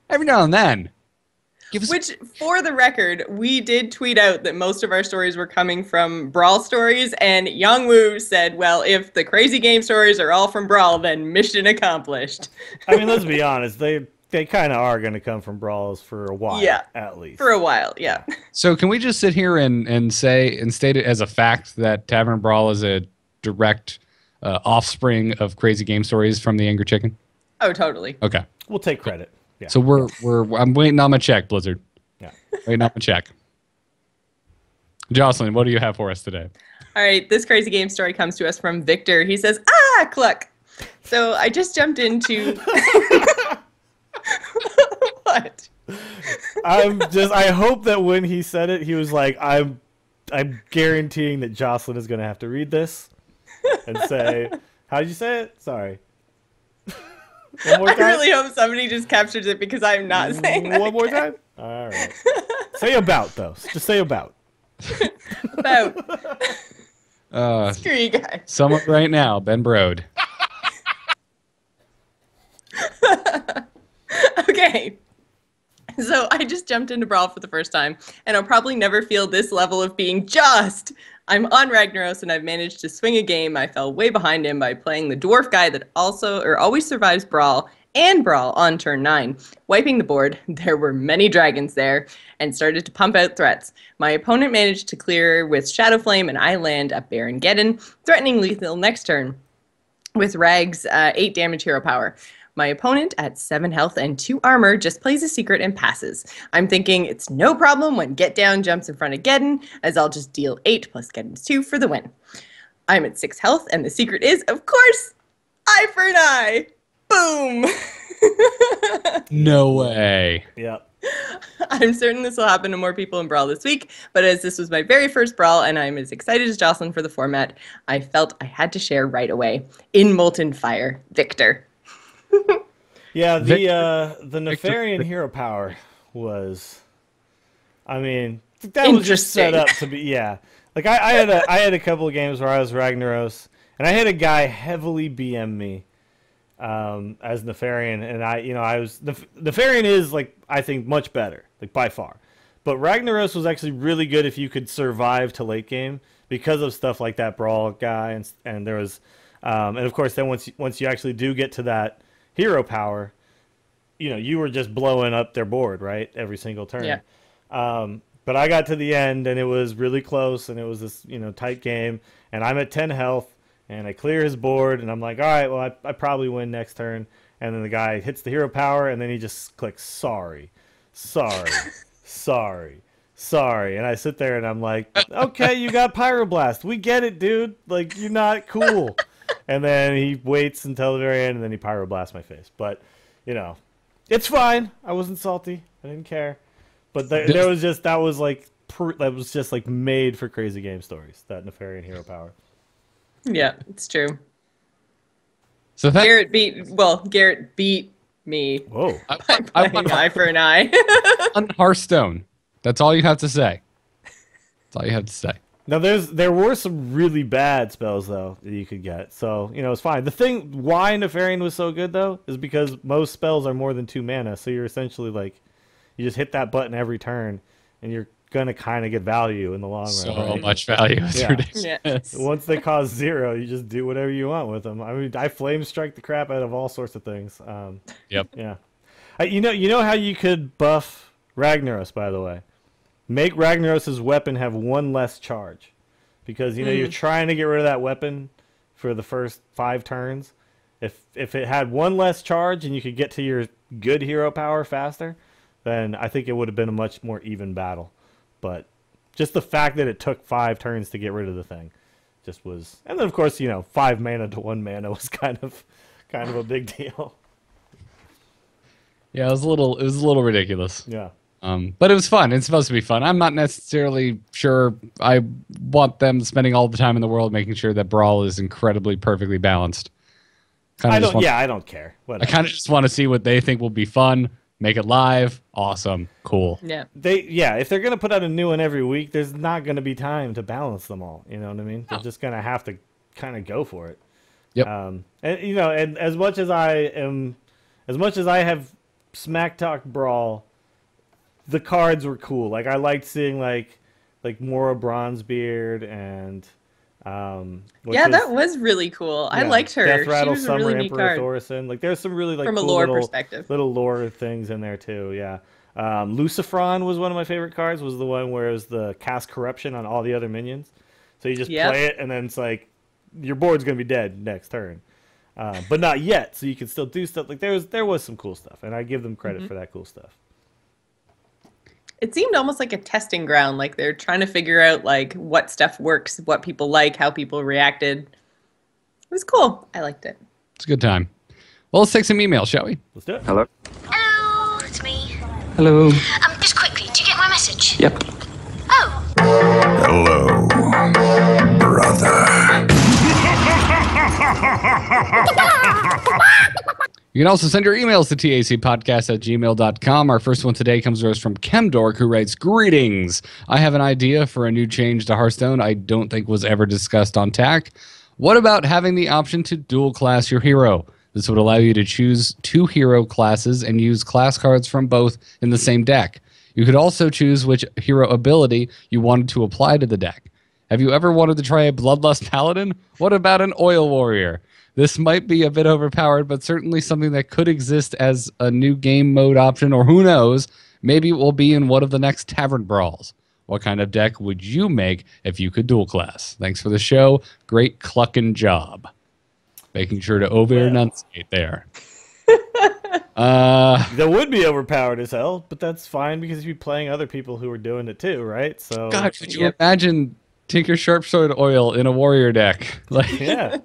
every now and then. Give us Which, for the record, we did tweet out that most of our stories were coming from Brawl stories, and Youngwoo said, well, if the crazy game stories are all from Brawl, then mission accomplished. I mean, let's be honest. They kind of are going to come from Brawls for a while, Yeah. at least. For a while, yeah. So can we just sit here and say and state it as a fact that Tavern Brawl is a direct offspring of crazy game stories from the Angry Chicken? Oh, totally. Okay. We'll take credit. Yeah. So I'm waiting on my check, Blizzard. Yeah. Waiting up and check. Jocelyn, what do you have for us today? All right, this crazy game story comes to us from Victor. He says, cluck. So I just jumped into... What? I hope that when he said it, he was like, I'm guaranteeing that Jocelyn is going to have to read this and say, how'd you say it? Sorry. One more time? I really hope somebody just captures it because I'm not saying that. One more time? All right. Say about, though. Just say about. About. Screw you guys. Sum up right now, Ben Brode. Okay. So I just jumped into Brawl for the first time, and I'll probably never feel this level of being just. I'm on Ragnaros, and I've managed to swing a game. I fell way behind him by playing the dwarf guy that always survives Brawl and Brawl on turn 9. Wiping the board, there were many dragons there, and started to pump out threats. My opponent managed to clear with Shadow Flame, and I land a Baron Geddon, threatening lethal next turn with Rag's 8 damage hero power. My opponent, at 7 health and 2 armor, just plays a secret and passes. I'm thinking it's no problem when Get Down jumps in front of Geddon, as I'll just deal 8 plus Geddon's 2 for the win. I'm at 6 health, and the secret is, of course, eye for an eye. Boom! No way. Yep. I'm certain this will happen to more people in Brawl this week, but as this was my very first Brawl and I'm as excited as Jocelyn for the format, I felt I had to share right away. In Molten Fire, Victor. Yeah, the Nefarian hero power was, I mean, that was just set up to be, yeah. Like I had a couple of games where I was Ragnaros, and I had a guy heavily BM me as Nefarian, and I was Nefarian is, like, I think much better, like, by far. But Ragnaros was actually really good if you could survive to late game because of stuff like that Brawl guy, and there was and of course then once you actually do get to that hero power, you were just blowing up their board, right, every single turn. Yeah. But I got to the end, and it was really close, and it was this tight game, and I'm at 10 health, and I clear his board, and I'm like, all right, well, I probably win next turn. And then the guy hits the hero power, and then he just clicks sorry, and I sit there and I'm like, okay, you got Pyroblast, we get it, dude, like, you're not cool. And then he waits until the very end, and then he Pyroblasts my face. But it's fine. I wasn't salty. I didn't care. But that was just like made for crazy game stories, that Nefarian hero power. Yeah, it's true. So Garrett beat me. Whoa. By playing eye for an eye. On Hearthstone. That's all you have to say. That's all you have to say. Now there were some really bad spells though that you could get, so it's fine. The thing why Nefarian was so good though is because most spells are more than 2 mana, so you're essentially like, you just hit that button every turn, and you're gonna kind of get value in the long run. So right? much value. It's ridiculous. Yes. Once they cost 0, you just do whatever you want with them. I mean, I flame strike the crap out of all sorts of things. Yep. Yeah. You know how you could buff Ragnaros, by the way? Make Ragnaros' weapon have 1 less charge. Because, you're trying to get rid of that weapon for the first 5 turns. If it had 1 less charge and you could get to your good hero power faster, then I think it would have been a much more even battle. But just the fact that it took 5 turns to get rid of the thing just was... And then, of course, 5 mana to 1 mana was kind of a big deal. Yeah, it was a little ridiculous. Yeah. But it was fun. It's supposed to be fun. I'm not necessarily sure I want them spending all the time in the world making sure that Brawl is incredibly perfectly balanced. I don't care. Whatever. I kind of just want to see what they think will be fun. Make it live. Awesome. Cool. Yeah. If they're going to put out a new one every week, there's not going to be time to balance them all. You know what I mean? They're just going to have to kind of go for it. Yep. And as much as I have smack talk Brawl, the cards were cool. Like, I liked seeing like Mora Bronzebeard and that was really cool. I liked her. Death Rattle, she was Summer a really Emperor neat card. Thorson. Like, there's some really From cool a lore little, perspective. little lore things in there too. Yeah. Lucifron was one of my favorite cards. Was the one where it was the cast corruption on all the other minions. So you just play it, and then it's like your board's gonna be dead next turn, but not yet. So you can still do stuff. Like there was some cool stuff, and I give them credit for that cool stuff. it seemed almost like a testing ground. Like they're trying to figure out like what stuff works, what people like, how people reacted. It was cool. I liked it. It's a good time. Well, let's take some emails, shall we? Let's do it. Hello? Hello, it's me. Hello. Just quickly, do you get my message? Yep. Oh, Hello, brother. You can also send your emails to tacpodcast@gmail.com. Our first one today comes to us from Chemdork, who writes, "Greetings. I have an idea for a new change to Hearthstone I don't think was ever discussed on TAC. What about having the option to dual class your hero? This would allow you to choose 2 hero classes and use class cards from both in the same deck. You could also choose which hero ability you wanted to apply to the deck. Have you ever wanted to try a Bloodlust Paladin? What about an Oil Warrior? This might be a bit overpowered, but certainly something that could exist as a new game mode option, or who knows, maybe it will be in one of the next Tavern Brawls. What kind of deck would you make if you could dual class? Thanks for the show. Great clucking job." Making sure to over-enunciate there. That would be overpowered as hell, but that's fine because you'd be playing other people who are doing it too, right? So God, could you imagine Tinker Sharpsword Oil in a warrior deck? Like, yeah.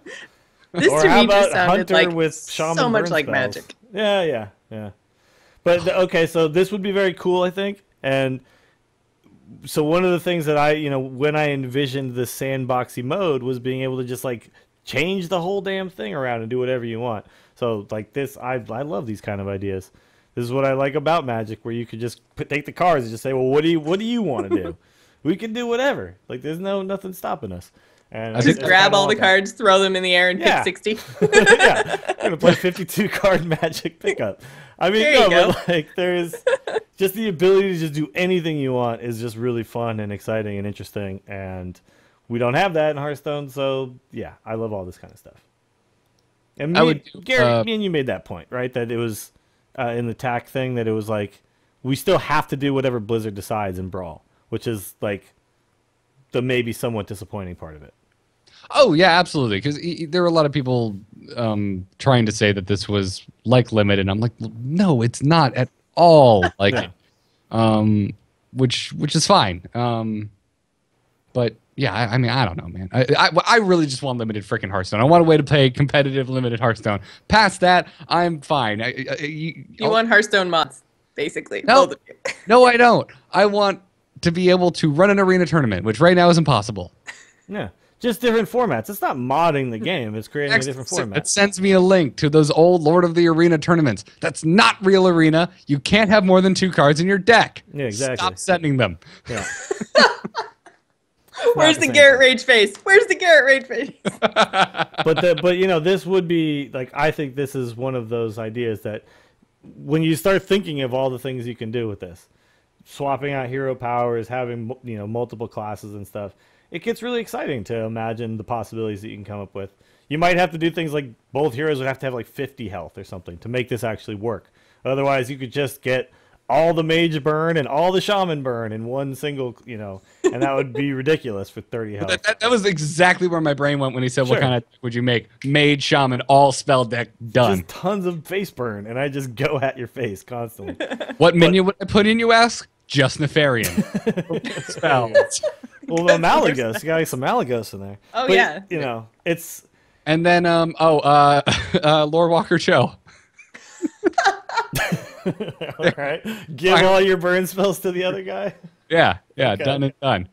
This Or to how me just about sounded Hunter like with Shaman so much burn like spells? Magic. Yeah. But okay, so this would be very cool, I think. And so one of the things that when I envisioned the sandboxy mode was being able to just like change the whole damn thing around and do whatever you want. So like this, I love these kind of ideas. This is what I like about Magic, where you could just take the cards and just say, well, what do you want to do? We can do whatever. Like there's nothing stopping us. And Just grab all the cards, throw them in the air, and pick 60. Yeah, I'm gonna play 52 card Magic pickup. I mean, There you go. but like there's just the ability to just do anything you want is just really fun and exciting and interesting, and we don't have that in Hearthstone. So yeah, I love all this kind of stuff. And Gary, me and you made that point, right? That it was in the TAC thing that it was like we still have to do whatever Blizzard decides in Brawl, which is like the maybe somewhat disappointing part of it. oh yeah, absolutely. Because there were a lot of people trying to say that this was like limited, and I'm like, no, it's not at all like it. Which is fine. But yeah, I mean, I don't know, man. I really just want limited freaking Hearthstone. I want a way to play competitive limited Hearthstone. Past that, I'm fine. You want Hearthstone mods, basically. No. Both of you. No, I don't. I want to be able to run an arena tournament, which right now is impossible. Yeah, just different formats. It's not modding the game. It's creating a different format. It sends me a link to those old Lord of the Arena tournaments. That's not real arena. You can't have more than 2 cards in your deck. Yeah, exactly. Stop sending them. Yeah. Where's the Garrett Rage face? Where's the Garrett Rage face? but this would be like, I think this is one of those ideas that when you start thinking of all the things you can do with this, swapping out hero powers, having multiple classes and stuff, it gets really exciting to imagine the possibilities that you can come up with. You might have to do things like both heroes would have to have like 50 health or something to make this actually work. Otherwise, you could just get all the mage burn and all the shaman burn in one single, and that would be ridiculous for 30 health. That was exactly where my brain went when he said, what kind of deck would you make? Mage, shaman, all spell deck, done. Just tons of face burn, and I just go at your face constantly. What minion would I put in, you ask? Just Nefarian. Spells. Well, Malagos. You got some Malagos in there. Oh, but, yeah. It's... And then, Lord Walker Cho. All right. Give all your burn spells to the other guy. Yeah, Okay. done and done.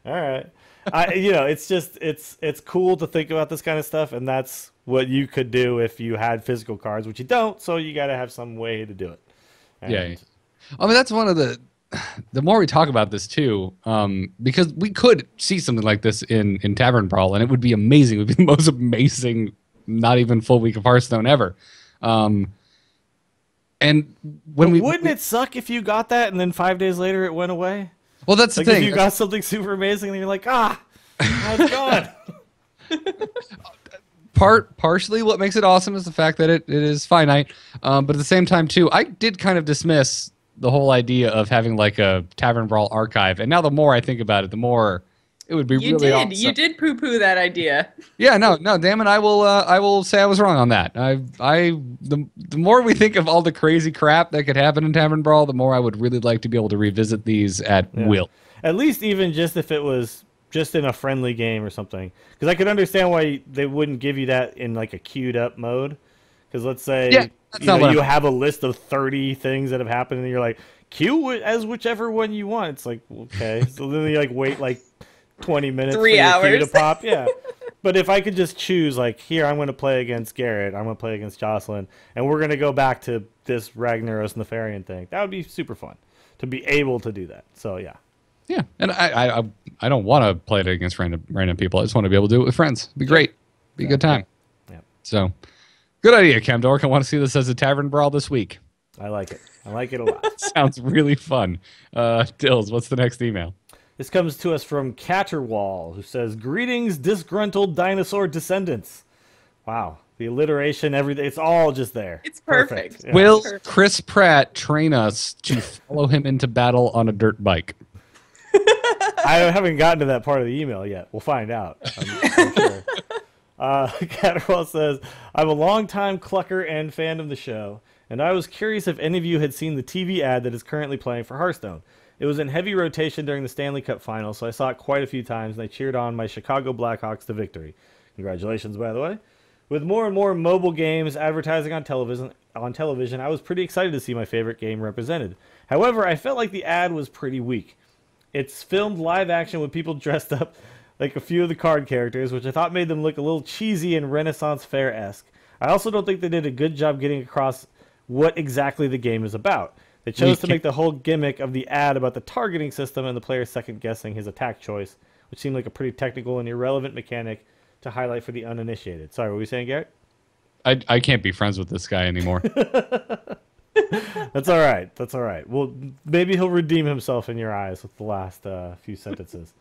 All right. It's just it's cool to think about this kind of stuff, and that's what you could do if you had physical cards, which you don't. So you got to have some way to do it. Yeah. I mean, that's one of the more we talk about this too, because we could see something like this in Tavern Brawl, and it would be amazing. It would be the most amazing, not even full week of Hearthstone ever. And wouldn't it suck if you got that and then 5 days later it went away? Well, that's like the thing. If you got something super amazing and you're like, now it's gone. Partially what makes it awesome is the fact that it is finite, but at the same time too, I did kind of dismiss the whole idea of having like a Tavern Brawl archive, and now the more I think about it, the more It would be You really did. awesome. You did poo-poo that idea. Yeah, no, damn it, I will say I was wrong on that. The more we think of all the crazy crap that could happen in Tavern Brawl, the more I would really like to be able to revisit these at will. At least even just if it was just in a friendly game or something. Because I could understand why they wouldn't give you that in like a queued up mode. Because let's say you have a list of 30 things that have happened and you're like, queue as whichever one you want. It's like, okay. So then you like wait like 20 minutes 3 for your hours queue to pop. Yeah. But if I could just choose, like, here, I'm going to play against Garrett, I'm going to play against Jocelyn, and we're going to go back to this Ragnaros Nefarian thing, that would be super fun to be able to do that. So, yeah. Yeah, and I don't want to play it against random people. I just want to be able to do it with friends. It'd be great. Be a good time. Yeah. So, good idea, Chemdork. I want to see this as a Tavern Brawl this week. I like it. I like it a lot. Sounds really fun. Dills, what's the next email? This comes to us from Caterwall, who says, "Greetings, disgruntled dinosaur descendants." Wow. The alliteration, everything, it's all just there. It's perfect. Yeah. Will Chris Pratt train us to follow him into battle on a dirt bike? I haven't gotten to that part of the email yet. We'll find out. I'm sure. Caterwall says, "I'm a longtime clucker and fan of the show, and I was curious if any of you had seen the TV ad that is currently playing for Hearthstone. It was in heavy rotation during the Stanley Cup Finals, so I saw it quite a few times, and I cheered on my Chicago Blackhawks to victory. Congratulations, by the way. With more and more mobile games advertising on television, I was pretty excited to see my favorite game represented. However, I felt like the ad was pretty weak. It's filmed live action with people dressed up like a few of the card characters, which I thought made them look a little cheesy and Renaissance Fair-esque. I also don't think they did a good job getting across what exactly the game is about. They chose to make the whole gimmick of the ad about the targeting system and the player second-guessing his attack choice, which seemed like a pretty technical and irrelevant mechanic to highlight for the uninitiated." Sorry, what were you saying, Garrett? I can't be friends with this guy anymore. That's all right. That's all right. Well, maybe he'll redeem himself in your eyes with the last few sentences.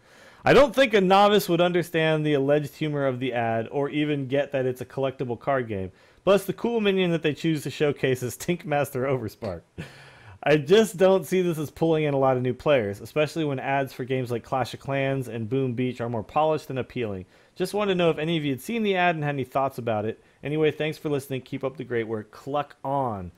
"I don't think a novice would understand the alleged humor of the ad or even get that it's a collectible card game. Plus, the cool minion that they choose to showcase is Tinkmaster Overspark. I just don't see this as pulling in a lot of new players, especially when ads for games like Clash of Clans and Boom Beach are more polished and appealing. Just wanted to know if any of you had seen the ad and had any thoughts about it. Anyway, thanks for listening. Keep up the great work. Cluck on."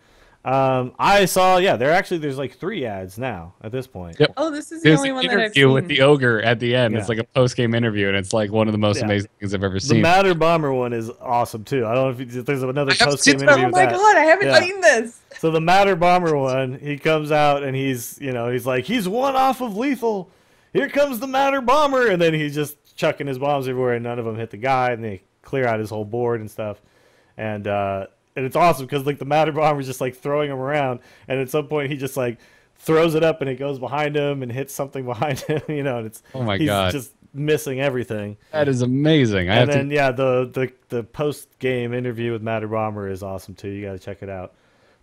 I saw, there's like 3 ads now at this point. Yep. Oh, this is the There's only an one that I've interview seen. with the ogre at the end. Yeah. It's like a post-game interview, and it's like one of the most amazing things I've ever seen. The Matter Bomber one is awesome too. I don't know if there's another post-game interview Oh with my that. god, I haven't seen this. So the Matter Bomber one, he comes out and he's like, he's one off of lethal. Here comes the Matter Bomber, and then he's just chucking his bombs everywhere, and none of them hit the guy, and they clear out his whole board and stuff. And it's awesome because like the Matter Bomber's just like throwing him around, and at some point he just like throws it up and it goes behind him and hits something behind him, and it's he's just missing everything. That is amazing. The post game interview with Matter Bomber is awesome too. You got to check it out.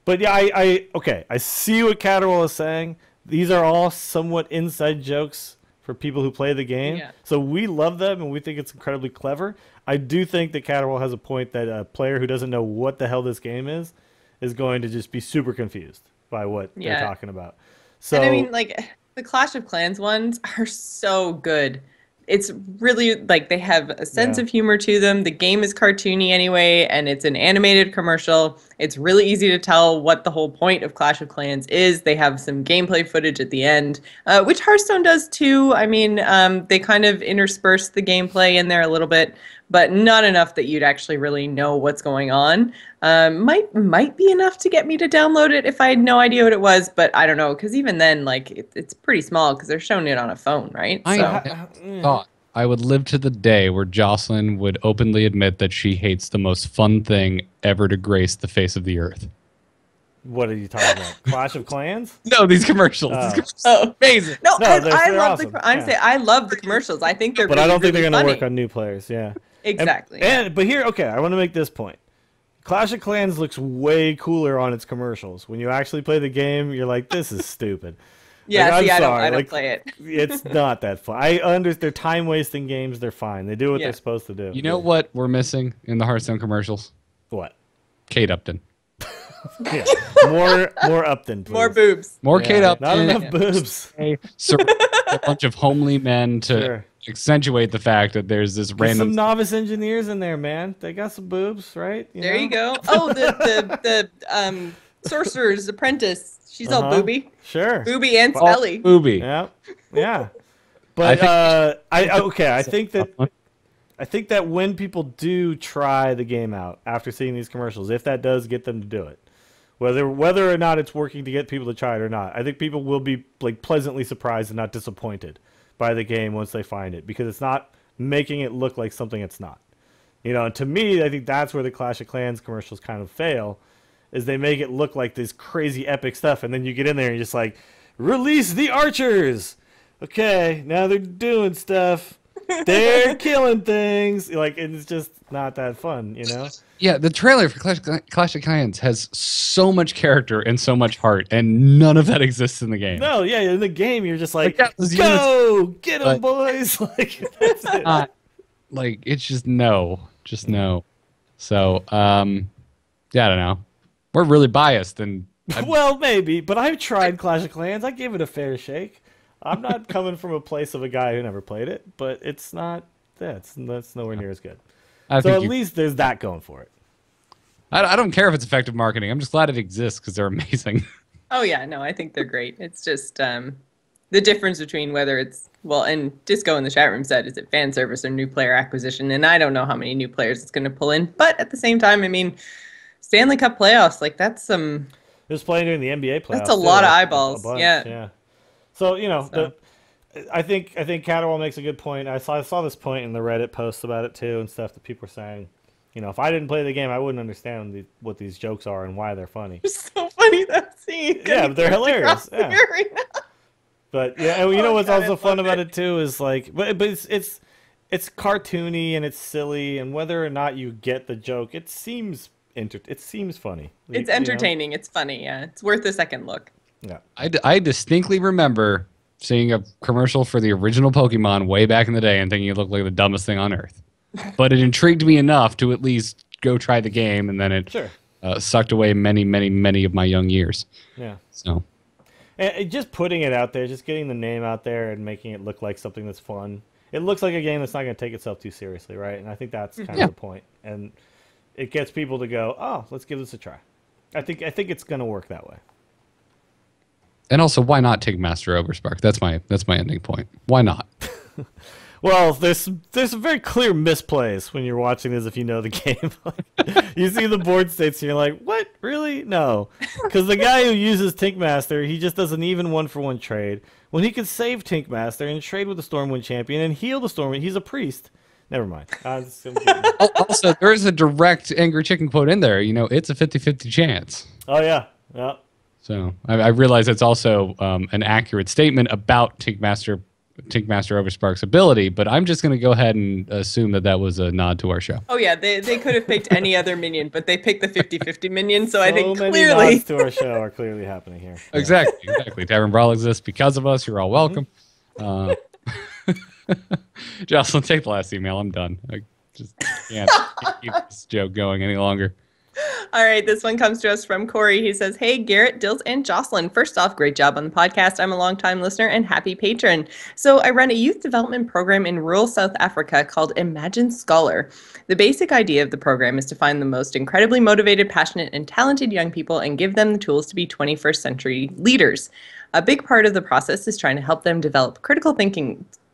But yeah, I see what Caterwall is saying. These are all somewhat inside jokes for people who play the game. Yeah. So we love them and we think it's incredibly clever. I do think that Caterwall has a point that a player who doesn't know what the hell this game is going to just be super confused by what they're talking about. So, and I mean, like, the Clash of Clans ones are so good. It's really, like, they have a sense of humor to them. The game is cartoony anyway, and it's an animated commercial. It's really easy to tell what the whole point of Clash of Clans is. They have some gameplay footage at the end, which Hearthstone does too. I mean, they kind of intersperse the gameplay in there a little bit, but not enough that you'd actually really know what's going on. Might be enough to get me to download it if I had no idea what it was, but I don't know, because even then, like, it's pretty small because they're showing it on a phone, right? I thought I would live to the day where Jocelyn would openly admit that she hates the most fun thing ever to grace the face of the earth. What are you talking about? Clash of Clans? No, these commercials. Amazing. No, I love awesome. I love the commercials. I think they're but really, I don't think really they're going to funny. work on new players. Yeah. Exactly. But here, okay, I want to make this point. Clash of Clans looks way cooler on its commercials. When you actually play the game, you're like, this is stupid. Yeah, like, I don't play it. It's not that fun. I understand they're time-wasting games. They're fine. They do what they're supposed to do. You know what we're missing in the Hearthstone commercials? What? Kate Upton. Yeah. More Upton, please. More boobs. More Kate Upton. Not enough boobs. A bunch of homely men to accentuate the fact that there's this random some novice engineers in there, man. They got some boobs, right? There you go. Oh, the sorcerer's apprentice. She's all booby. Sure. Booby and smelly. booby. Yeah. But I think that when people do try the game out after seeing these commercials, if that does get them to do it, whether or not it's working to get people to try it or not, I think people will be like pleasantly surprised and not disappointed by the game once they find it, because it's not making it look like something it's not. And to me, I think that's where the Clash of Clans commercials kind of fail, is they make it look like this crazy epic stuff, and then you get in there and you're just like, release the archers. Okay, now they're doing stuff. They're killing things. Like, it's just not that fun, Yeah, the trailer for Clash of Clans has so much character and so much heart, and none of that exists in the game. No, yeah, in the game you're just like, go, get them, boys. Like, that's it. It's just no. So, yeah, I don't know. We're really biased, and well, maybe, but I've tried Clash of Clans. I give it a fair shake. I'm not coming from a place of a guy who never played it, but it's not. That's nowhere near as good. So at least there's that going for it. I don't care if it's effective marketing. I'm just glad it exists because they're amazing. Oh yeah, no, I think they're great. It's just the difference between whether it's and Disco in the chat room said, is it fan service or new player acquisition? And I don't know how many new players it's going to pull in, but at the same time, I mean, Stanley Cup playoffs, like that's some. It was playing during the NBA playoffs. That's a lot of eyeballs. Yeah. So I think Caterwall makes a good point. I saw this point in the Reddit posts about it too and stuff that people were saying. If I didn't play the game, I wouldn't understand what these jokes are and why they're funny. It's so funny, that scene. Yeah, but they're hilarious. Yeah. Right now. But yeah, and what's also fun about it too is like, but it's cartoony and it's silly, and whether or not you get the joke, it seems funny. It's entertaining. It's funny. Yeah, it's worth a second look. Yeah, I distinctly remember seeing a commercial for the original Pokemon way back in the day and thinking it looked like the dumbest thing on earth. But it intrigued me enough to at least go try the game, and then it sucked away many, many, many of my young years. Yeah. So, and just putting it out there, just getting the name out there and making it look like something that's fun. It looks like a game that's not going to take itself too seriously, right? And I think that's kind of the point. And it gets people to go, "Oh, let's give this a try." I think it's going to work that way. And also, why not take Master Overspark? That's my ending point. Why not? Well, there's some very clear misplays when you're watching this if you know the game. You see the board states and you're like, what? Really? No. Because the guy who uses Tinkmaster, he just does an even 1-for-1 trade. When he could save Tinkmaster and trade with the Stormwind champion and heal the Stormwind, he's a priest. Never mind. Also, there's a direct Angry Chicken quote in there. It's a 50-50 chance. Oh, yeah. Yeah. So I realize it's also an accurate statement about Tinkmaster Overspark's ability, but I'm just going to go ahead and assume that was a nod to our show. Oh yeah, they could have picked any other minion, but they picked the 50-50 minion, so I think many clearly nods to our show are clearly happening here. Exactly. Tavern Brawl exists because of us. You're all welcome. Jocelyn, take the last email. I'm done. I just can't keep this joke going any longer. All right, this one comes to us from Corey. He says, hey, Garrett, Dills, and Jocelyn. First off, great job on the podcast. I'm a longtime listener and happy patron. So I run a youth development program in rural South Africa called Imagine Scholar. The basic idea of the program is to find the most incredibly motivated, passionate, and talented young people and give them the tools to be 21st century leaders. A big part of the process is trying to help them develop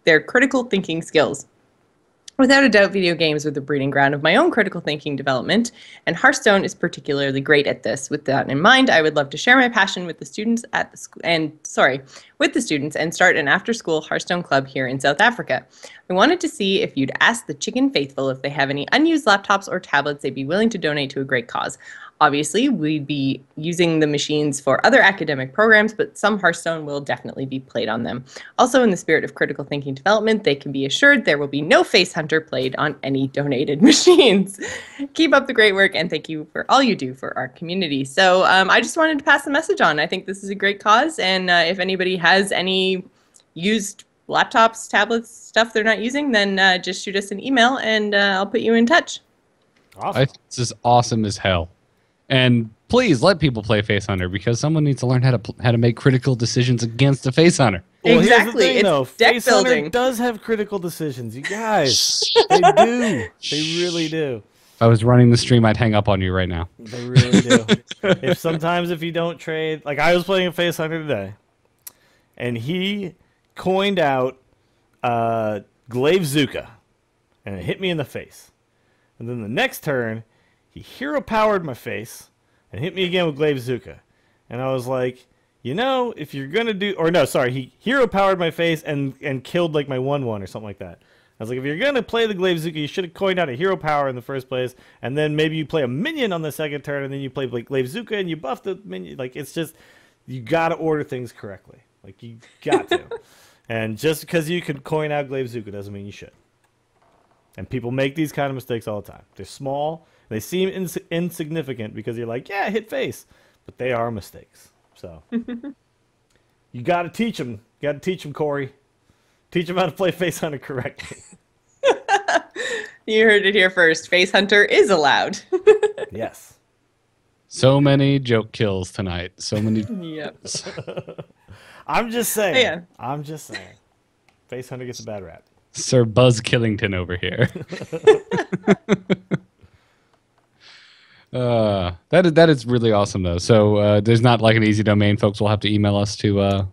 their critical thinking skills. Without a doubt, video games are the breeding ground of my own critical thinking development, and Hearthstone is particularly great at this. With that in mind, I would love to share my passion with the students and start an after-school Hearthstone club here in South Africa. I wanted to see if you'd ask the Chicken Faithful if they have any unused laptops or tablets they'd be willing to donate to a great cause. Obviously, we'd be using the machines for other academic programs, but some Hearthstone will definitely be played on them. Also, in the spirit of critical thinking development, they can be assured there will be no Face Hunter played on any donated machines. Keep up the great work, and thank you for all you do for our community. So I just wanted to pass the message on. I think this is a great cause, and if anybody has any used laptops, tablets, stuff they're not using, then just shoot us an email, and I'll put you in touch. Awesome. I think this is awesome as hell. And please let people play Face Hunter, because someone needs to learn how to make critical decisions against a Face Hunter. Well, Exactly. Here's the thing, though. Deck Face Hunter building. does have critical decisions. You guys, they do. They really do. If I was running the stream, I'd hang up on you right now. They really do. If you don't trade, like I was playing a Face Hunter today, and he coined out Glaive Zuka, and it hit me in the face. And then the next turn, he hero powered my face and hit me again with Glaive Zuka. And I was like, you know, if you're gonna do, or no, sorry, he hero powered my face and killed like my 1/1 or something like that. I was like, if you're gonna play the Glaive Zuka, you should have coined out a hero power in the first place, and then maybe you play a minion on the second turn, and then you play like Glaive Zuka and you buff the minion. Like it's just, you gotta order things correctly. Like you got to. And just because you can coin out Glaive Zuka doesn't mean you should. And people make these kind of mistakes all the time. They're small. They seem insignificant because you're like, yeah, hit face. But they are mistakes. So you got to teach them. You got to teach them, Corey. Teach them how to play Face Hunter correctly. You heard it here first. Face Hunter is allowed. Yes. So many joke kills tonight. So many. Yep. I'm just saying. Yeah. I'm just saying. Face Hunter gets a bad rap. Sir Buzz Killington over here. That is really awesome though. So there's not like an easy domain. Folks will have to email us to.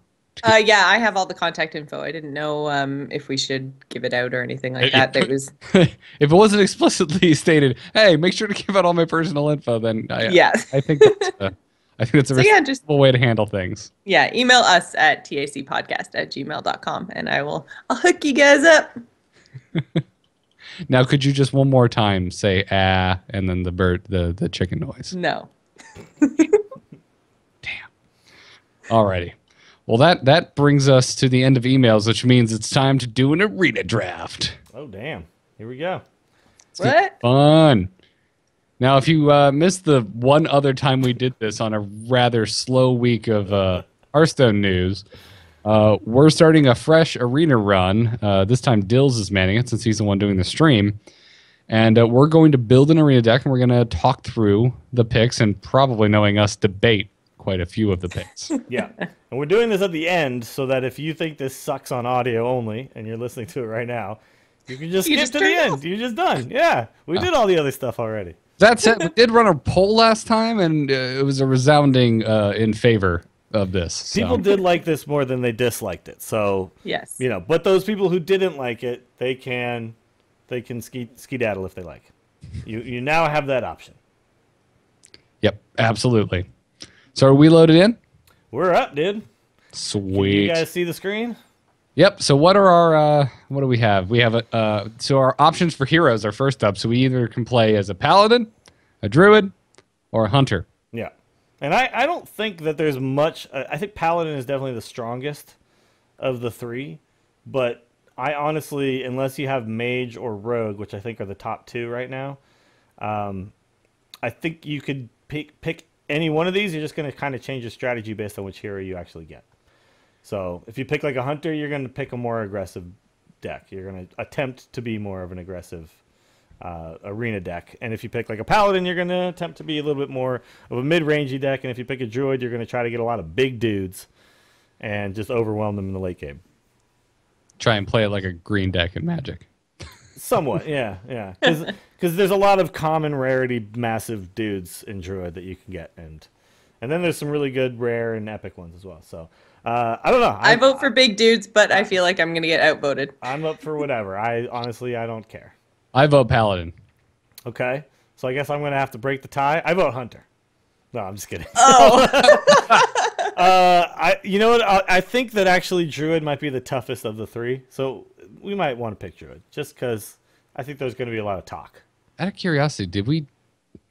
Yeah, I have all the contact info. I didn't know if we should give it out or anything like that. There was. If it wasn't explicitly stated, hey, make sure to give out all my personal info. Then I think that's a responsible way to handle things. Yeah, email us at tacpodcast@gmail.com and I'll hook you guys up. Now, could you just one more time say "ah" and then the chicken noise? No. Damn. Alrighty. Well, that brings us to the end of emails, which means it's time to do an arena draft. Oh, damn. Here we go. What? Fun. Now, if you missed the one other time we did this on a rather slow week of Hearthstone news, we're starting a fresh arena run. This time Dills is manning it since he's the one doing the stream. And we're going to build an arena deck, and we're going to talk through the picks and probably, knowing us, debate quite a few of the picks. Yeah. And we're doing this at the end so that if you think this sucks on audio only and you're listening to it right now, you can just skip to the end. You're just done. Yeah. We did all the other stuff already. That said, we did run a poll last time, and it was a resounding in favor of this. So. People did like this more than they disliked it. So, yes. You know, but those people who didn't like it, they can skedaddle if they like. You now have that option. Yep, absolutely. So are we loaded in? We're up, dude. Sweet. Can you guys see the screen? Yep. So what are our what do we have? We have so our options for heroes are first up. So we either can play as a paladin, a druid, or a hunter. Yeah. And I don't think that there's much. I think paladin is definitely the strongest of the three, but I honestly, unless you have mage or rogue, which I think are the top two right now, I think you could pick any one of these. You're just going to kind of change your strategy based on which hero you actually get. So if you pick like a hunter, you're going to pick a more aggressive deck. You're going to attempt to be more of an aggressive arena deck. And if you pick like a paladin, you're going to attempt to be a little bit more of a mid-rangey deck. And if you pick a druid, you're going to try to get a lot of big dudes and just overwhelm them in the late game. Try and play it like a green deck in Magic. Somewhat, yeah. Because there's a lot of common rarity, massive dudes in druid that you can get, and then there's some really good rare and epic ones as well. So I don't know. I vote for big dudes, but I feel like I'm gonna get outvoted. I'm up for whatever. I don't care. I vote paladin. Okay, so I guess I'm gonna have to break the tie. I vote hunter. No, I'm just kidding. Oh. You know what? I think that actually druid might be the toughest of the three. So we might want to pick druid just because I think there's going to be a lot of talk. Out of curiosity, did we?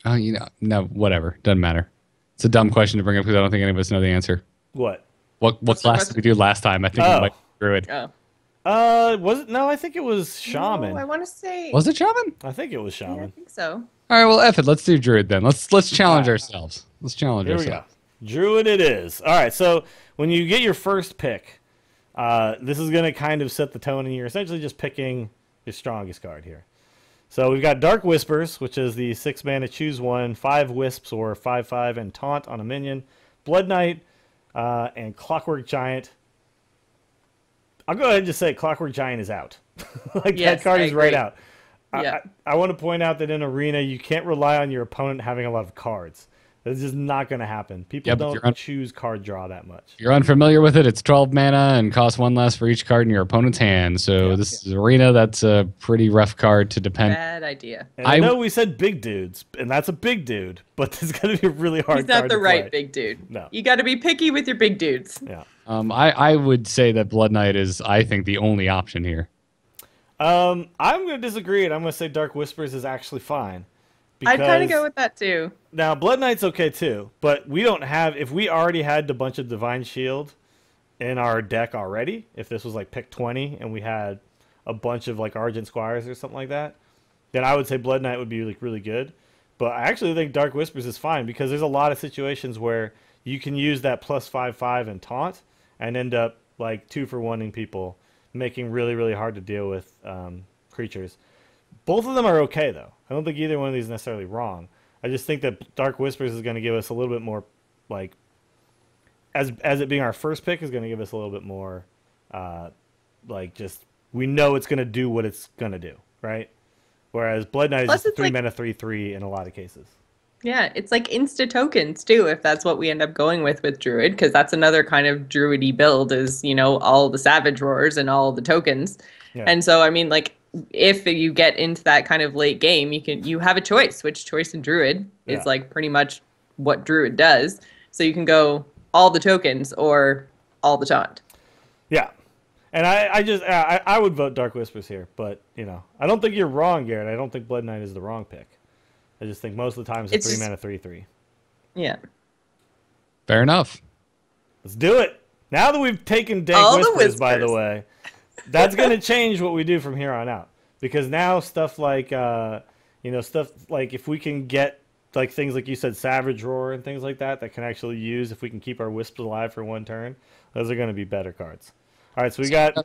Oh, no, whatever. Doesn't matter. It's a dumb question to bring up because I don't think any of us know the answer. What? What class did we do last time? I think it might be druid. Oh. Was it? No, I think it was shaman. No, I want to say. Was it shaman? I think it was shaman. Yeah, I think so. All right, well, F it. Let's do druid then. Let's challenge ourselves. Let's challenge Here ourselves. we go. Druid it is. All right, so when you get your first pick, this is going to kind of set the tone, and you're essentially just picking your strongest card here. So we've got Dark Whispers, which is the 6-mana choose one, 5 Wisps or 5/5 and Taunt on a minion, Blood Knight, and Clockwork Giant. I'll go ahead and just say Clockwork Giant is out. Like Yes, that card I is right agree. out. Yeah. I want to point out that in Arena, you can't rely on your opponent having a lot of cards. That's just not going to happen. People don't choose card draw that much. If you're unfamiliar with it, it's 12 mana and costs 1 less for each card in your opponent's hand. So this is Arena. That's a pretty rough card to depend. Bad idea. And I know we said big dudes, and that's a big dude, but it's going to be a really hard He's not card the to right play. big dude. No. You got to be picky with your big dudes. Yeah. I would say that Blood Knight is, I think, the only option here. I'm going to disagree, and I'm going to say Dark Whispers is actually fine. I'd kind of go with that too. Now, Blood Knight's okay too, but we don't have... If we already had a bunch of Divine Shield in our deck already, if this was like pick 20 and we had a bunch of like Argent Squires or something like that, then I would say Blood Knight would be like really good. But I actually think Dark Whispers is fine because there's a lot of situations where you can use that +5/5 and taunt and end up like 2-for-1ing people, making really, really hard to deal with creatures. Both of them are okay, though. I don't think either one of these is necessarily wrong. I just think that Dark Whispers is going to give us a little bit more, like, as it being our first pick, is going to give us a little bit more, like, just, we know it's going to do what it's going to do, right? Whereas Blood Knight is just 3 mana 3/3 in a lot of cases. Yeah, it's like insta tokens too, if that's what we end up going with Druid, because that's another kind of druidy build is, you know, all the Savage Roars and all the tokens. Yeah. And so, I mean, like, if you get into that kind of late game, you have a choice, which choice in Druid is like pretty much what Druid does. So you can go all the tokens or all the taunt. Yeah. And I would vote Dark Whispers here, but, you know, I don't think you're wrong, Garrett. I don't think Blood Knight is the wrong pick. I just think most of the time it's 3 mana 3/3. Yeah. Fair enough. Let's do it. Now that we've taken Dank Whispers, by the way, that's going to change what we do from here on out. Because now stuff like, stuff like if we can get like things like you said, Savage Roar and things like that can actually use if we can keep our Wisps alive for 1 turn, those are going to be better cards. All right, so we got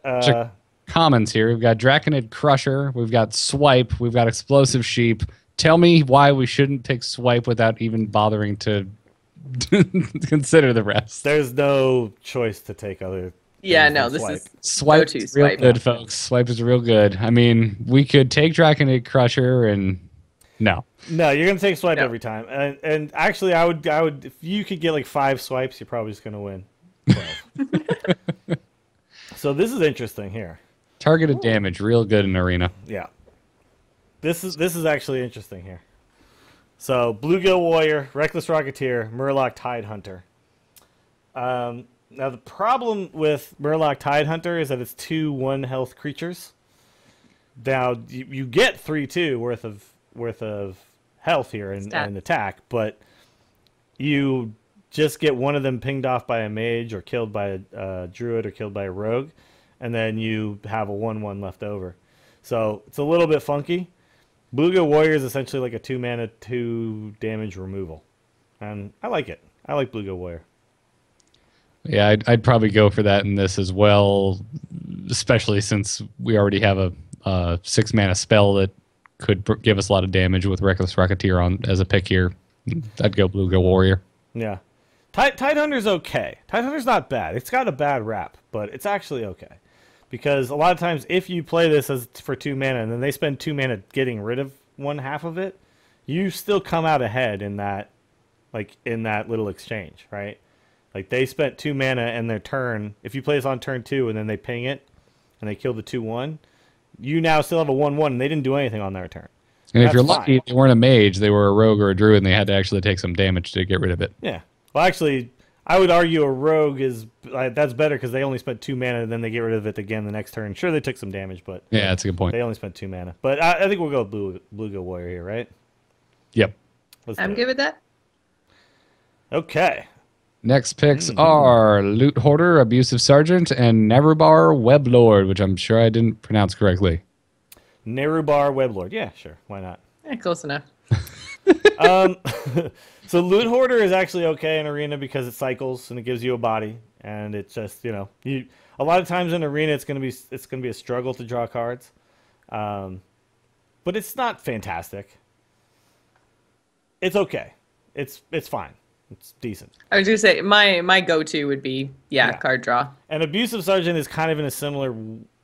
commons here. We've got Draconid Crusher. We've got Swipe. We've got Explosive Sheep. Tell me why we shouldn't pick Swipe without even bothering to consider the rest. There's no choice to take other. Yeah, no, this is Swipe is real good, folks. Swipe is real good. I mean, we could take Draconid Crusher and no. No, you're gonna take Swipe every time. And actually, I would if you could get like 5 swipes, you're probably just gonna win 12. So this is interesting here. Targeted damage, real good in Arena. Yeah. This is actually interesting here. So Bluegill Warrior, Reckless Rocketeer, Murloc Tidehunter. Now the problem with Murloc Tidehunter is that it's 2 1-health creatures. Now you get 3/2 worth of health here and attack, but you just get one of them pinged off by a mage or killed by a druid or killed by a rogue, and then you have a 1/1 left over. So it's a little bit funky. Bluegill Warrior is essentially like a 2 mana 2 damage removal, and I like it. I like Bluegill Warrior. Yeah, I'd probably go for that in this as well, especially since we already have a 6 mana spell that could give us a lot of damage with Reckless Rocketeer on as a pick here. I'd go Bluegill Warrior. Yeah. Tidehunter's okay. Tidehunter's not bad. It's got a bad rap, but it's actually okay. Because a lot of times if you play this as for 2 mana and then they spend 2 mana getting rid of 1/2 of it, you still come out ahead in that little exchange, right? Like they spent 2 mana and their turn, if you play this on turn 2 and then they ping it and they kill the 2/1, you now still have a 1/1 and they didn't do anything on their turn. And if you're lucky, they weren't a mage, they were a rogue or a druid and they had to actually take some damage to get rid of it. Yeah. Well, actually, I would argue a rogue is that's better because they only spent 2 mana and then they get rid of it again the next turn. Sure, they took some damage, but yeah, that's a good point. They only spent 2 mana. But I think we'll go with Bluegill Warrior here, right? Yep. I'm good with that. Okay. Next picks are Loot Hoarder, Abusive Sergeant, and Nerubar Weblord, which I'm sure I didn't pronounce correctly. Nerubar Weblord. Yeah, sure. Why not? Yeah, close enough. So Loot Hoarder is actually okay in Arena because it cycles and it gives you a body, and it's just a lot of times in Arena it's gonna be a struggle to draw cards, but it's not fantastic. It's okay. It's fine. It's decent. I was gonna say my go-to would be card draw. And Abusive Sergeant is kind of in a similar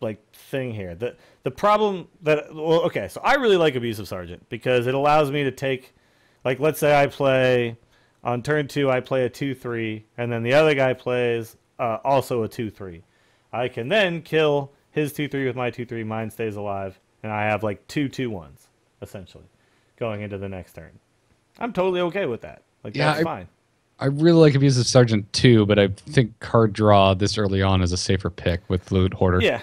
like thing here. The problem that so I really like Abusive Sergeant because it allows me to take, like, let's say I play on turn 2, I play a 2/3, and then the other guy plays also a 2/3. I can then kill his 2/3 with my 2/3. Mine stays alive, and I have like 2 2/1s essentially going into the next turn. I'm totally okay with that. Like, that's fine. I really like Abusive Sergeant too, but I think card draw this early on is a safer pick with Loot Hoarder. Yeah.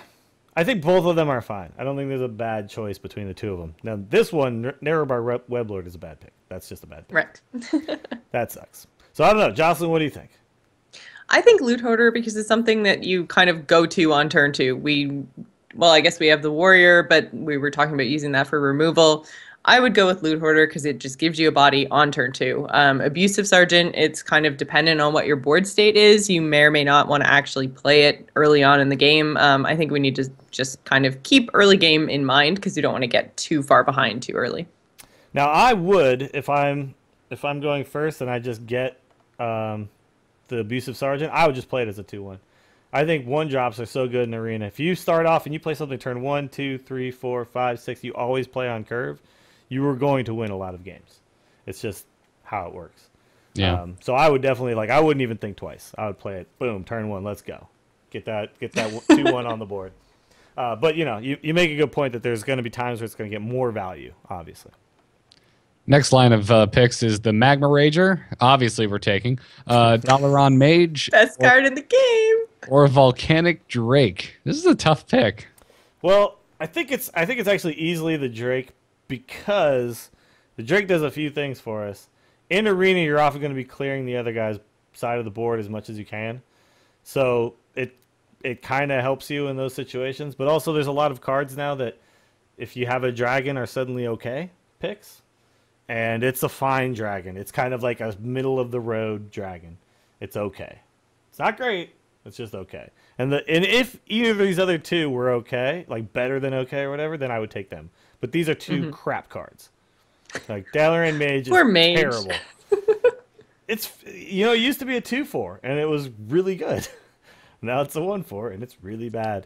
I think both of them are fine. I don't think there's a bad choice between the two of them. Now, this one, Narrowbar Weblord, is a bad pick. That's just a bad pick. Right. That sucks. So, I don't know. Jocelyn, what do you think? I think Loot Hoarder because it's something that you kind of go to on turn 2. I guess we have the Warrior, but we were talking about using that for removal. I would go with Loot Hoarder because it just gives you a body on turn 2. Abusive Sergeant, it's kind of dependent on what your board state is. You may or may not want to actually play it early on in the game. I think we need to just kind of keep early game in mind because you don't want to get too far behind too early. Now, I would, if I'm going first and I just get the Abusive Sergeant, I would just play it as a 2/1. I think 1-drops are so good in Arena. If you start off and you play something turn 1, 2, 3, 4, 5, 6, you always play on curve, you are going to win a lot of games. It's just how it works. Yeah. So I would definitely, I wouldn't even think twice. I would play it. Boom, turn 1, let's go. Get that 2/1 on the board. But you make a good point that there's going to be times where it's going to get more value, obviously. Next line of picks is the Magma Rager. Obviously, we're taking Dalaran Mage. Best card in the game. Or Volcanic Drake. This is a tough pick. Well, I think it's actually easily the Drake because the Drake does a few things for us. In Arena, you're often going to be clearing the other guy's side of the board as much as you can. So it kind of helps you in those situations. But also there's a lot of cards now that if you have a dragon are suddenly okay picks. And it's a fine dragon. It's kind of like a middle-of-the-road dragon. It's okay. It's not great. It's just okay. And if either of these other two were okay, like better than okay or whatever, then I would take them. But these are two crap cards. Like Dalaran Mage is terrible. It used to be a 2/4, and it was really good. Now it's a 1/4, and it's really bad.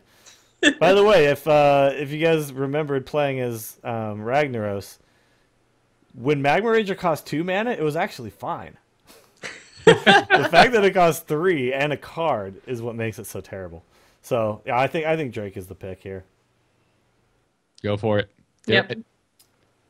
By the way, if you guys remembered playing as Ragnaros, when Magma Rager cost 2 mana, it was actually fine. The fact that it costs 3 and a card is what makes it so terrible. So yeah, I think Drake is the pick here. Go for it. Yep. Does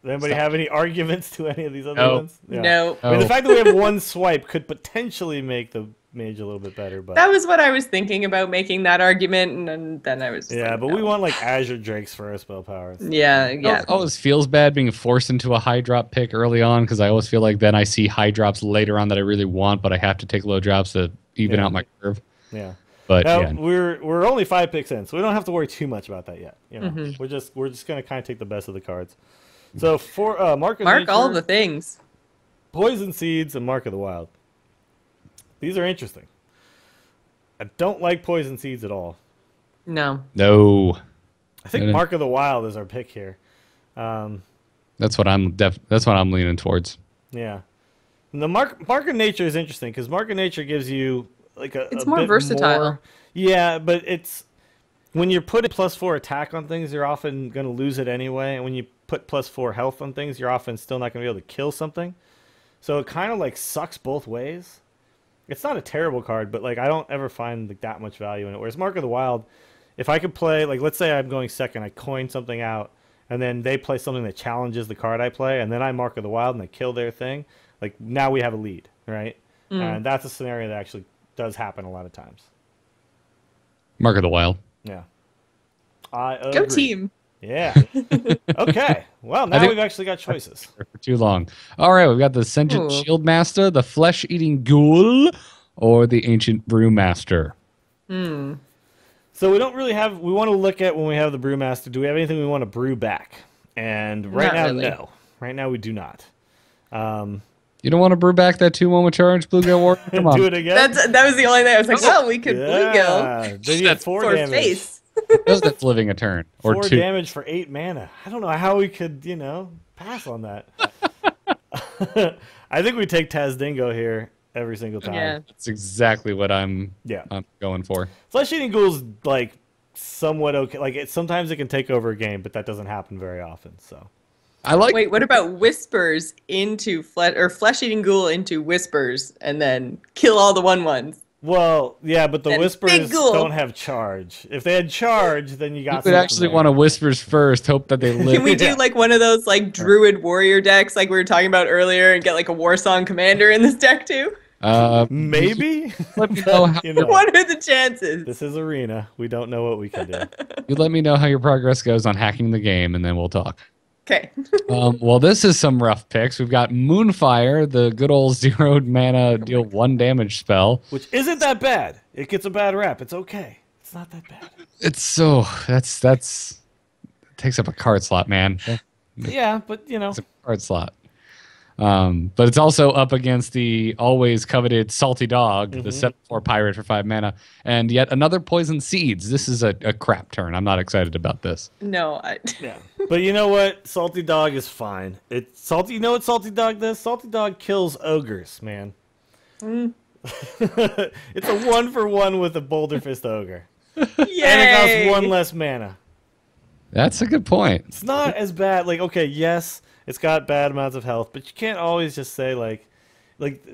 anybody have any arguments to any of these other ones? Yeah. No. I mean, the fact that we have one swipe could potentially make the Mage a little bit better, but that was what I was thinking about making that argument, and then I was but no. we want like Azure Drakes for our spell powers. Yeah. It always feels bad being forced into a high drop pick early on because I always feel like then I see high drops later on that I really want, but I have to take low drops to even out my curve. Yeah. But now, we're only 5 picks in, so we don't have to worry too much about that yet. We're just gonna kind of take the best of the cards. So for Mark all the things. Poison Seeds and Mark of the Wild. These are interesting. I don't like Poison Seeds at all. No. I think Mark of the Wild is our pick here. That's what I'm leaning towards. Yeah. And the Mark of Nature is interesting because Mark of Nature gives you like it's more versatile. Yeah, but it's when you're putting +4 attack on things, you're often going to lose it anyway. And when you put +4 health on things, you're often still not going to be able to kill something. So it kind of like sucks both ways. It's not a terrible card, but like I don't ever find like that much value in it. Whereas Mark of the Wild, if I could play, like let's say I'm going second, I coin something out, and then they play something that challenges the card I play, and then I Mark of the Wild and I kill their thing, like now we have a lead, right? And that's a scenario that actually does happen a lot of times. Mark of the Wild. Yeah. I agree. Go team. Yeah. Okay. Well, now we've actually got choices. For too long. All right, we've got the Sentient Shieldmaster, the Flesh-Eating Ghoul, or the Ancient Brewmaster. So we don't really have... We want to look at when we have the Brewmaster, do we have anything we want to brew back? And right now, no. Right now, we do not. You don't want to brew back that 2/1 with Charge Bluegill War? Come on. Do it again? That was the only thing I was like, well, we could Bluegill. Then you have 4 damage. Face. That's living a turn. Or 4 2 damage for 8 mana. I don't know how we could, pass on that. I think we take Tazdingo here. every single time. Yeah. That's exactly what I'm going for. Flesh-eating ghoul's like somewhat okay. Like sometimes it can take over a game, but that doesn't happen very often. So Wait, what about whispers into flesh-eating ghoul into whispers and then kill all the 1/1s? Well, yeah, but the And whispers big ghoul. don't have charge. If they had charge, then you got. You would actually want to whispers first. Hope that they live. Can we do like one of those like druid warrior decks like we were talking about earlier and get like a war song commander in this deck too? Maybe. Let me know how, What are the chances? This is Arena. We don't know what we can do. you let me know how your progress goes on hacking the game, and then we'll talk. Okay. Well, this is some rough picks. We've got Moonfire, the good old 0 mana deal 1 damage spell. Which isn't that bad. It gets a bad rap. It's okay. It's not that bad. It's so that's it takes up a card slot, man. Yeah, but you know, It's a card slot. But it's also up against the always coveted Salty Dog, the 7/4 pirate for 5 mana, and yet another Poison Seeds. This is a crap turn. I'm not excited about this. No, yeah. But you know what? Salty Dog is fine. It's salty. You know what Salty Dog does? Salty Dog kills ogres, man. It's a 1-for-1 with a Boulder Fist ogre, Yay! and it costs 1 less mana. That's a good point. It's not as bad. Like, okay, yes, it's got bad amounts of health, but you can't always just say like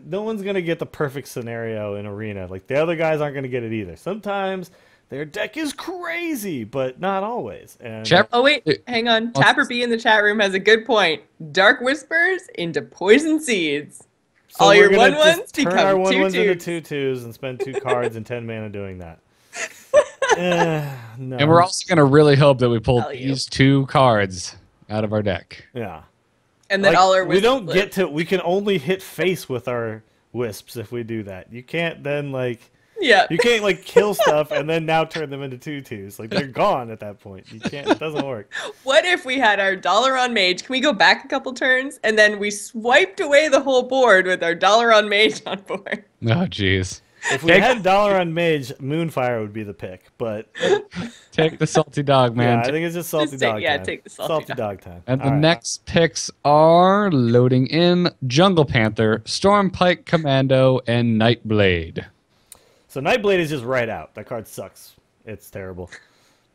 no one's gonna get the perfect scenario in Arena. Like the other guys aren't gonna get it either. Sometimes their deck is crazy, but not always. And Oh wait, hang on. Tapper B in the chat room has a good point. Dark Whispers into Poison Seeds. so All we're your gonna 1/1s just turn our become 1/1s 2/2s. into 2/2s and spend 2 cards and 10 mana doing that. No. And we're also going to really hope that we pull Hell yeah. these 2 cards out of our deck. Yeah. And then Like, all our we don't Wisps get to. We can only hit face with our wisps if we do that. You can't then like. Yeah. You can't like kill stuff and then now turn them into 2/2s. Like they're gone at that point. You can't. It doesn't work. What if we had our Dalaran Mage? Can we go back a couple turns and then we swiped away the whole board with our Dalaran Mage on board? Oh, jeez. If we had $1 Mage, Moonfire would be the pick. But Take the Salty Dog, man. yeah, I think it's just Salty Just Dog time. take the Salty Dog time. And the All right. next picks are loading in Jungle Panther, Stormpike Commando, and Nightblade. So Nightblade is just right out. That card sucks. It's terrible.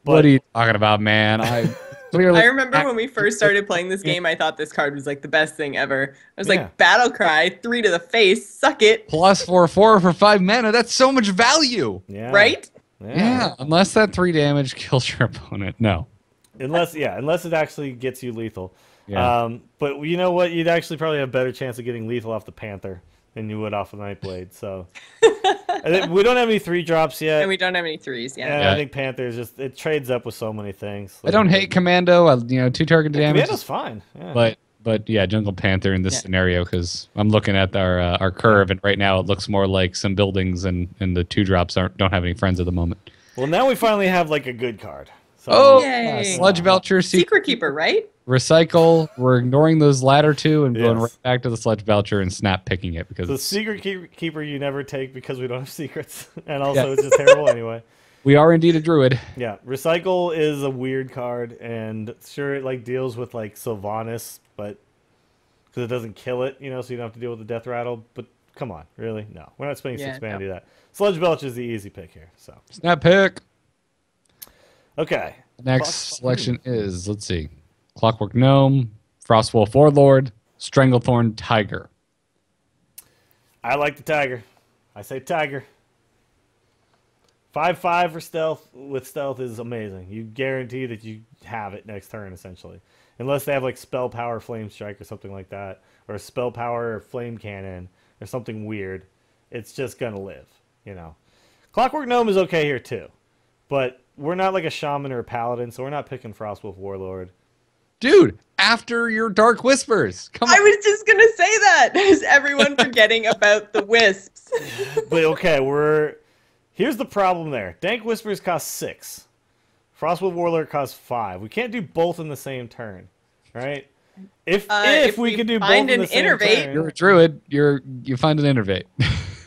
What are you talking about, man? I clearly I remember when we first started playing this game, I thought this card was like the best thing ever. I was Yeah. like, Battle Cry, 3 to the face, suck it, +4/4 for 5 mana. That's so much value. Yeah. right? Yeah, unless that 3 damage kills your opponent. No. Unless it actually gets you lethal. Yeah. But you know what? You'd actually probably have a better chance of getting lethal off the Panther than you would off the Nightblade. So we don't have any 3-drops yet. And we don't have any 3s, yeah. And Yeah. I think Panther is just it trades up with so many things. I don't hate Commando. 2 target damage. Commando's fine. Yeah. But yeah, Jungle Panther in this scenario, because I'm looking at our curve, and right now it looks more like some buildings, and the 2-drops don't have any friends at the moment. Well, now we finally have like a good card. So, Oh, Yay. Sludge Belcher, Secret Keeper, right? Recycle. We're ignoring those latter 2 and going Yes. right back to the Sludge Belcher and snap picking it because the Secret Keeper you never take because we don't have secrets, and also it's just terrible anyway. we are indeed a druid. Yeah, Recycle is a weird card, and sure it like deals with like Sylvanas, but because it doesn't kill it, so you don't have to deal with the Death Rattle. But come on, really? No, we're not spending 6 mana to do that. Sludge Belch is the easy pick here. So Snap pick. okay, Next selection is, let's see, Clockwork Gnome, Frostwolf Warlord, Stranglethorn Tiger. I like the Tiger. I say Tiger. 5/5 for stealth with stealth is amazing. You guarantee that you have it next turn, essentially. Unless they have like Spell Power Flame Strike or something like that, or Spell Power Flame Cannon or something weird. It's just gonna live, Clockwork Gnome is okay here too, but we're not like a Shaman or a Paladin, so we're not picking Frostwolf Warlord. Dude, after your Dark Whispers. Come I on. was just going to say that. Is everyone forgetting about the Wisps? But okay, here's the problem there. Dank Whispers cost 6. Frostwolf Warlord costs 5. We can't do both in the same turn, right? If we could do both find in the an same innervate- turn, You're a druid. You find an innervate.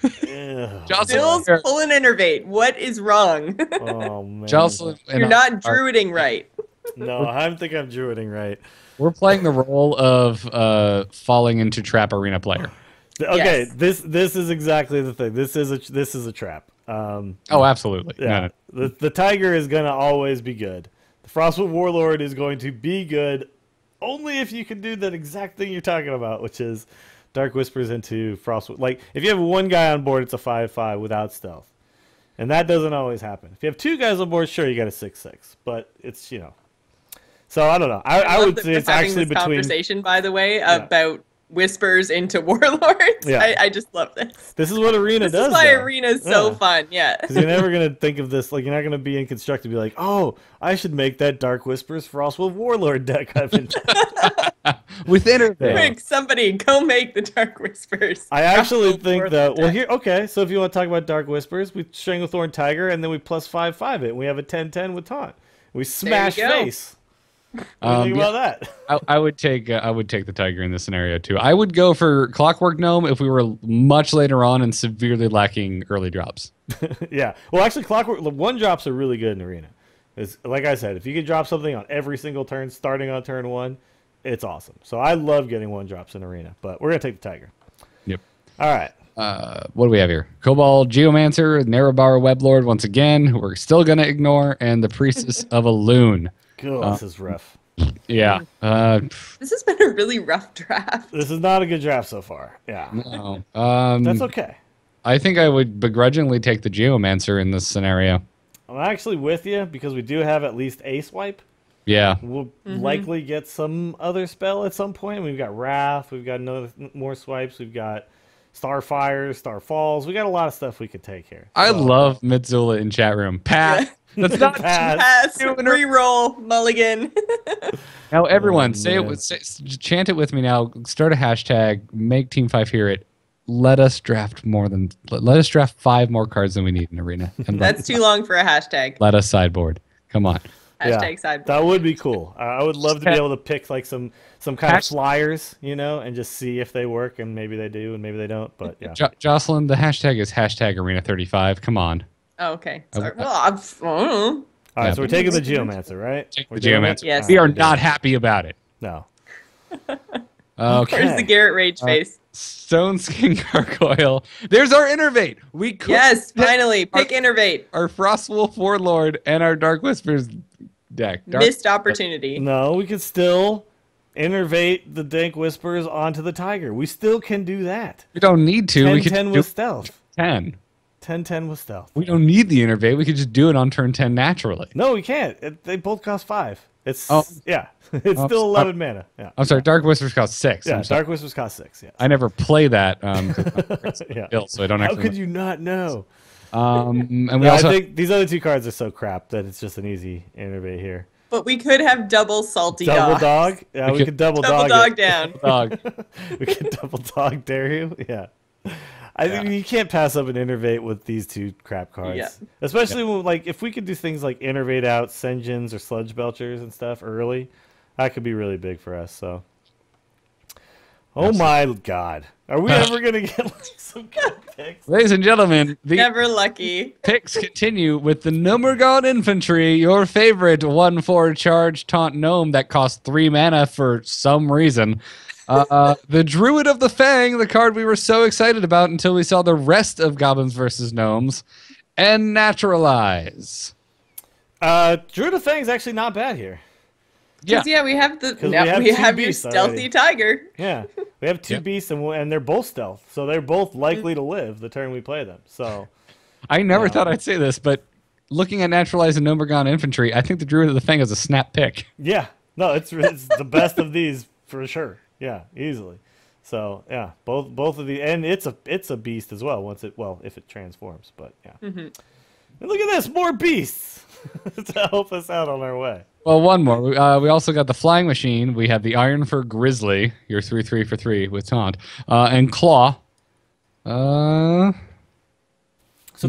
Ugh. Bill's pull an innervate. What is wrong? Oh man, Jocelyn and You're I not are- druiding right. no, I think I'm druiding right. We're playing the role of falling into trap arena player. Okay, Yes. this is exactly the thing. This is a trap. Oh, absolutely. Yeah. No. The Tiger is gonna always be good. The Frostwood Warlord is going to be good only if you can do that exact thing you're talking about, which is Dark Whispers into Frostwood. Like, if you have one guy on board, it's a 5/5 without stealth. And that doesn't always happen. If you have two guys on board, sure, you got a 6/6. But it's, So, I don't know. I would say it's actually this between... conversation, by the way, about Whispers into Warlords. Yeah. I just love this. This is what Arena This does, is why though. Arena is so fun, yeah. Because you're never going to think of this, like, you're not going to be in Construct and be like, oh, I should make that Dark Whispers Frostwood Warlord deck I've been With Intervate. Quick, somebody go make the Dark Whispers. I actually think Warlord that, well, deck. okay, so if you want to talk about Dark Whispers, we Stranglethorn Tiger, and then we plus 5/5 it, and we have a 10/10 with Taunt. We smash go. face. What do you think about that? I would take the Tiger in this scenario too. I would go for Clockwork Gnome if we were much later on and severely lacking early drops. Yeah. Well, actually, Clockwork, one drops are really good in Arena. It's, like I said, if you can drop something on every single turn, starting on turn 1, it's awesome. So I love getting one drops in Arena, but we're going to take the Tiger. Yep. All right. What do we have here? Cobalt, Geomancer, Narrowbar, Weblord once again. We're still going to ignore, and the Priestess of a Loon. God, this is rough. Yeah. This has been a really rough draft. This is not a good draft so far. Yeah. No. That's okay. I think I would begrudgingly take the Geomancer in this scenario. I'm actually with you because we do have at least a swipe. Yeah. We'll likely get some other spell at some point. We've got Wrath. We've got more swipes. We've got Starfire, Starfalls. We got a lot of stuff we could take here. I love Mitzula in chat room. Pat. That's not Pass. Pass, re-roll, mulligan. Now everyone chant it with me now. Start a hashtag. Make Team 5 hear it. Let us draft 5 more cards than we need in Arena. And That's too long for a hashtag. let us sideboard. Come on. Hashtag sideboard. That would be cool. I would love to be able to pick like some kind of flyers, and just see if they work, and maybe they do, and maybe they don't. But yeah, Jocelyn, the hashtag is hashtag Arena35. Come on. Oh, okay. Sorry. All right, so we're taking the Geomancer, right? Take the Geomancer. Yes. We are not happy about it. No. Okay. Where's the Garrett Rage face? Stone Skin Gargoyle. There's our Innervate. We could Yes, finally. Pick Innervate. our Frostwolf Warlord and our Dark Whispers deck. Missed opportunity. No, we could still innervate the Dank Whispers onto the Tiger. We still can do that. We don't need to. We 10-10 could do with stealth. 10. 10-10 with stealth. We don't need the Innervate. We could just do it on turn 10 naturally. No, we can't. They both cost 5. It's yeah. It's Oh, still 11 mana. Yeah. I'm sorry. Dark Whispers cost 6. Yeah, I'm sorry. Dark Whispers cost 6. Yeah. I never play that. Yeah. So I don't How actually. could you not know? And we No, also I think these other two cards are so crap that it's just an easy innervate here. But we could have double salty Double dog. dog? Yeah, we could double Double dog dog it. down. dog. We could double dog dare you? Yeah. I think you can't pass up an innervate with these two crap cards. Yeah. Especially when, like, if we could do things like innervate out Senjins or Sludge Belchers and stuff early, that could be really big for us. So, oh my God, are we ever gonna get like, some good picks? Ladies and gentlemen, the Never lucky. picks continue with the Nomergon Infantry, your favorite 1/4 charge taunt gnome that costs 3 mana for some reason. The Druid of the Fang, the card we were so excited about until we saw the rest of Goblins versus Gnomes, and Naturalize. Druid of Fang is actually not bad here. Yeah. Yeah, we have the we now have we two have your beasts stealthy already. tiger. Yeah, we have two Yep. beasts and they're both stealth, so they're both likely to live the turn we play them. So I never thought I'd say this, but looking at Naturalize and Nomergon Infantry, I think the Druid of the Fang is a snap pick. yeah, no, it's the best of these for sure. Yeah, easily. So yeah, both of the and it's a beast as well if it transforms. But yeah, and look at this, more beasts to help us out on our way. Well, one more. We also got the Flying Machine. We have the Iron for Grizzly, your 3/3 for 3 with Taunt, and Claw. So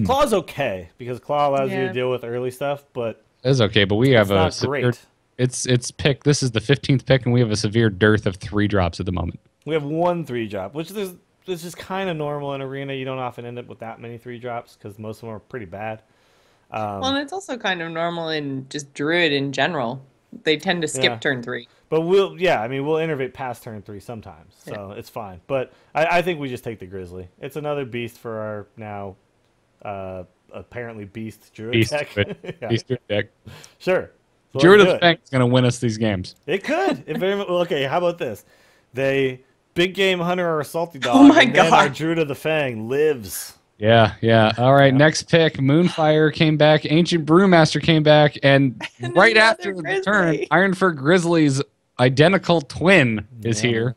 Claw's okay because Claw allows you to deal with early stuff, but It's okay, but we have it's a not severe, great. It's pick. This is the 15th pick, and we have a severe dearth of 3 drops at the moment. We have 1 3-drop, which is just kind of normal in Arena. You don't often end up with that many 3-drops because most of them are pretty bad. Well, and it's also kind of normal in just Druid in general. They tend to skip Yeah. turn 3. But we'll innervate past turn 3 sometimes, so it's fine. But I think we just take the Grizzly. It's another beast for our now apparently beast Druid deck. Beast Druid deck. Sure. So Druid of the Fang is going to win us these games. It could. It very much, well, okay, how about this? They big game hunter or a salty dog. Oh my and then God. our Druid of the Fang lives. Yeah, yeah. All right, next pick. Moonfire came back. Ancient Brewmaster came back. And right after the turn, Ironfur Grizzly's identical twin is here.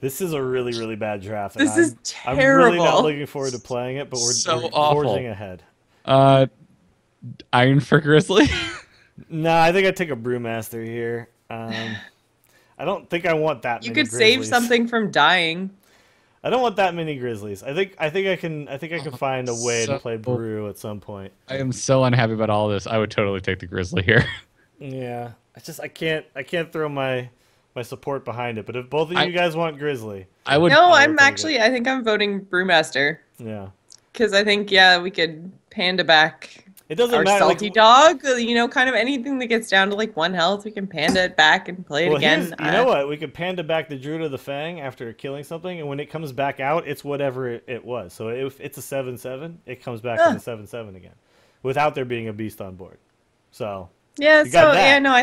This is a really, really bad draft. This is terrible. I'm really not looking forward to playing it, but we're forging ahead. Ironfur Grizzly? No, I think I take a Brewmaster here. I don't think I want that many You could Grizzlies. save something from dying. I don't want that many Grizzlies. I think I can find a way to play Brew at some point. I am so unhappy about all this. I would totally take the Grizzly here. Yeah. I can't throw my support behind it. But if both of you guys want Grizzly, I would. No, I think I'm voting Brewmaster. Yeah. Because I think we could panda back. It doesn't our matter. Salty dog, kind of anything that gets down to like 1 health, we can panda it back and play it again. You know what? We could panda back the Druid of the Fang after killing something, and when it comes back out, it's whatever it was. So if it's a 7/7, it comes back as a 7/7 again, without there being a beast on board. So I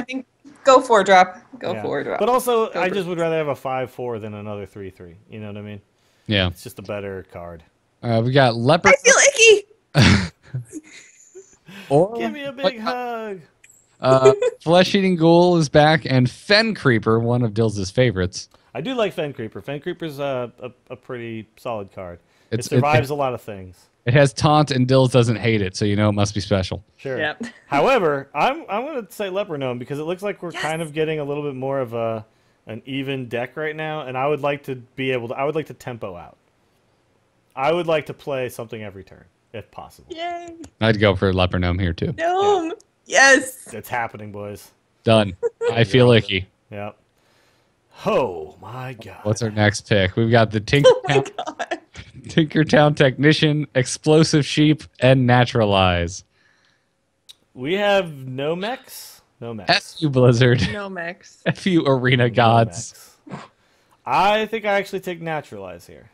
think go 4-drop. Go 4-drop. But also, I just would rather have a 5/4 than another 3/3. You know what I mean? Yeah. It's just a better card. We got Leopard. I feel icky. Give me a big hug. Flesh-Eating Ghoul is back, and Fen Creeper, one of Dill's favorites. I do like Fen Creeper. Fen Creeper's a pretty solid card. It survives a lot of things. It has taunt, and Dills doesn't hate it, so you know it must be special. Sure. Yep. However, I'm going to say Leper Gnome because it looks like we're kind of getting a little bit more of an even deck right now, and I would like to tempo out. I would like to play something every turn, if possible. Yay. I'd go for Leper Gnome here, too. Gnome. Yeah. Yes. It's happening, boys. Done. I feel icky. Yep. Oh, my God. What's our next pick? We've got the Tinkertown Technician, Explosive Sheep, and Naturalize. We have no mechs. No mechs. F you, Blizzard. No mechs. F you, Arena Gods. I think I actually take Naturalize here.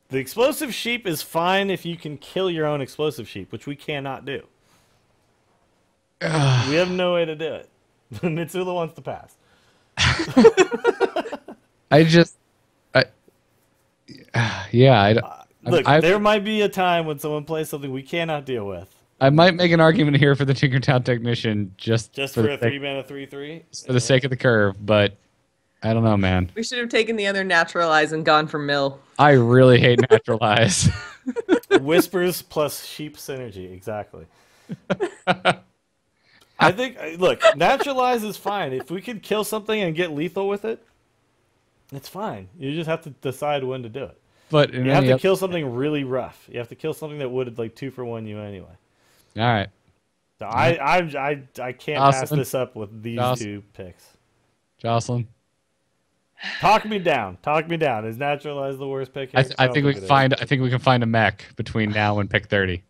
The Explosive Sheep is fine if you can kill your own Explosive Sheep, which we cannot do. We have no way to do it. Mitsula wants to pass. Look, there might be a time when someone plays something we cannot deal with. I might make an argument here for the Tinkertown Technician just for a 3-mana 3/3? For the sake of the curve, but I don't know, man. We should have taken the other Naturalize and gone for Mill. I really hate Naturalize. Whispers plus Sheep synergy, exactly. I think, look, Naturalize is fine. If we could kill something and get lethal with it, it's fine. You just have to decide when to do it. But you have to kill something really rough. You have to kill something that would like 2-for-1 you anyway. All right. So I can't pass this up with these two picks. Jocelyn, talk me down. Talk me down. Is Naturalize the worst pick? I think we can find a mech between now and pick 30.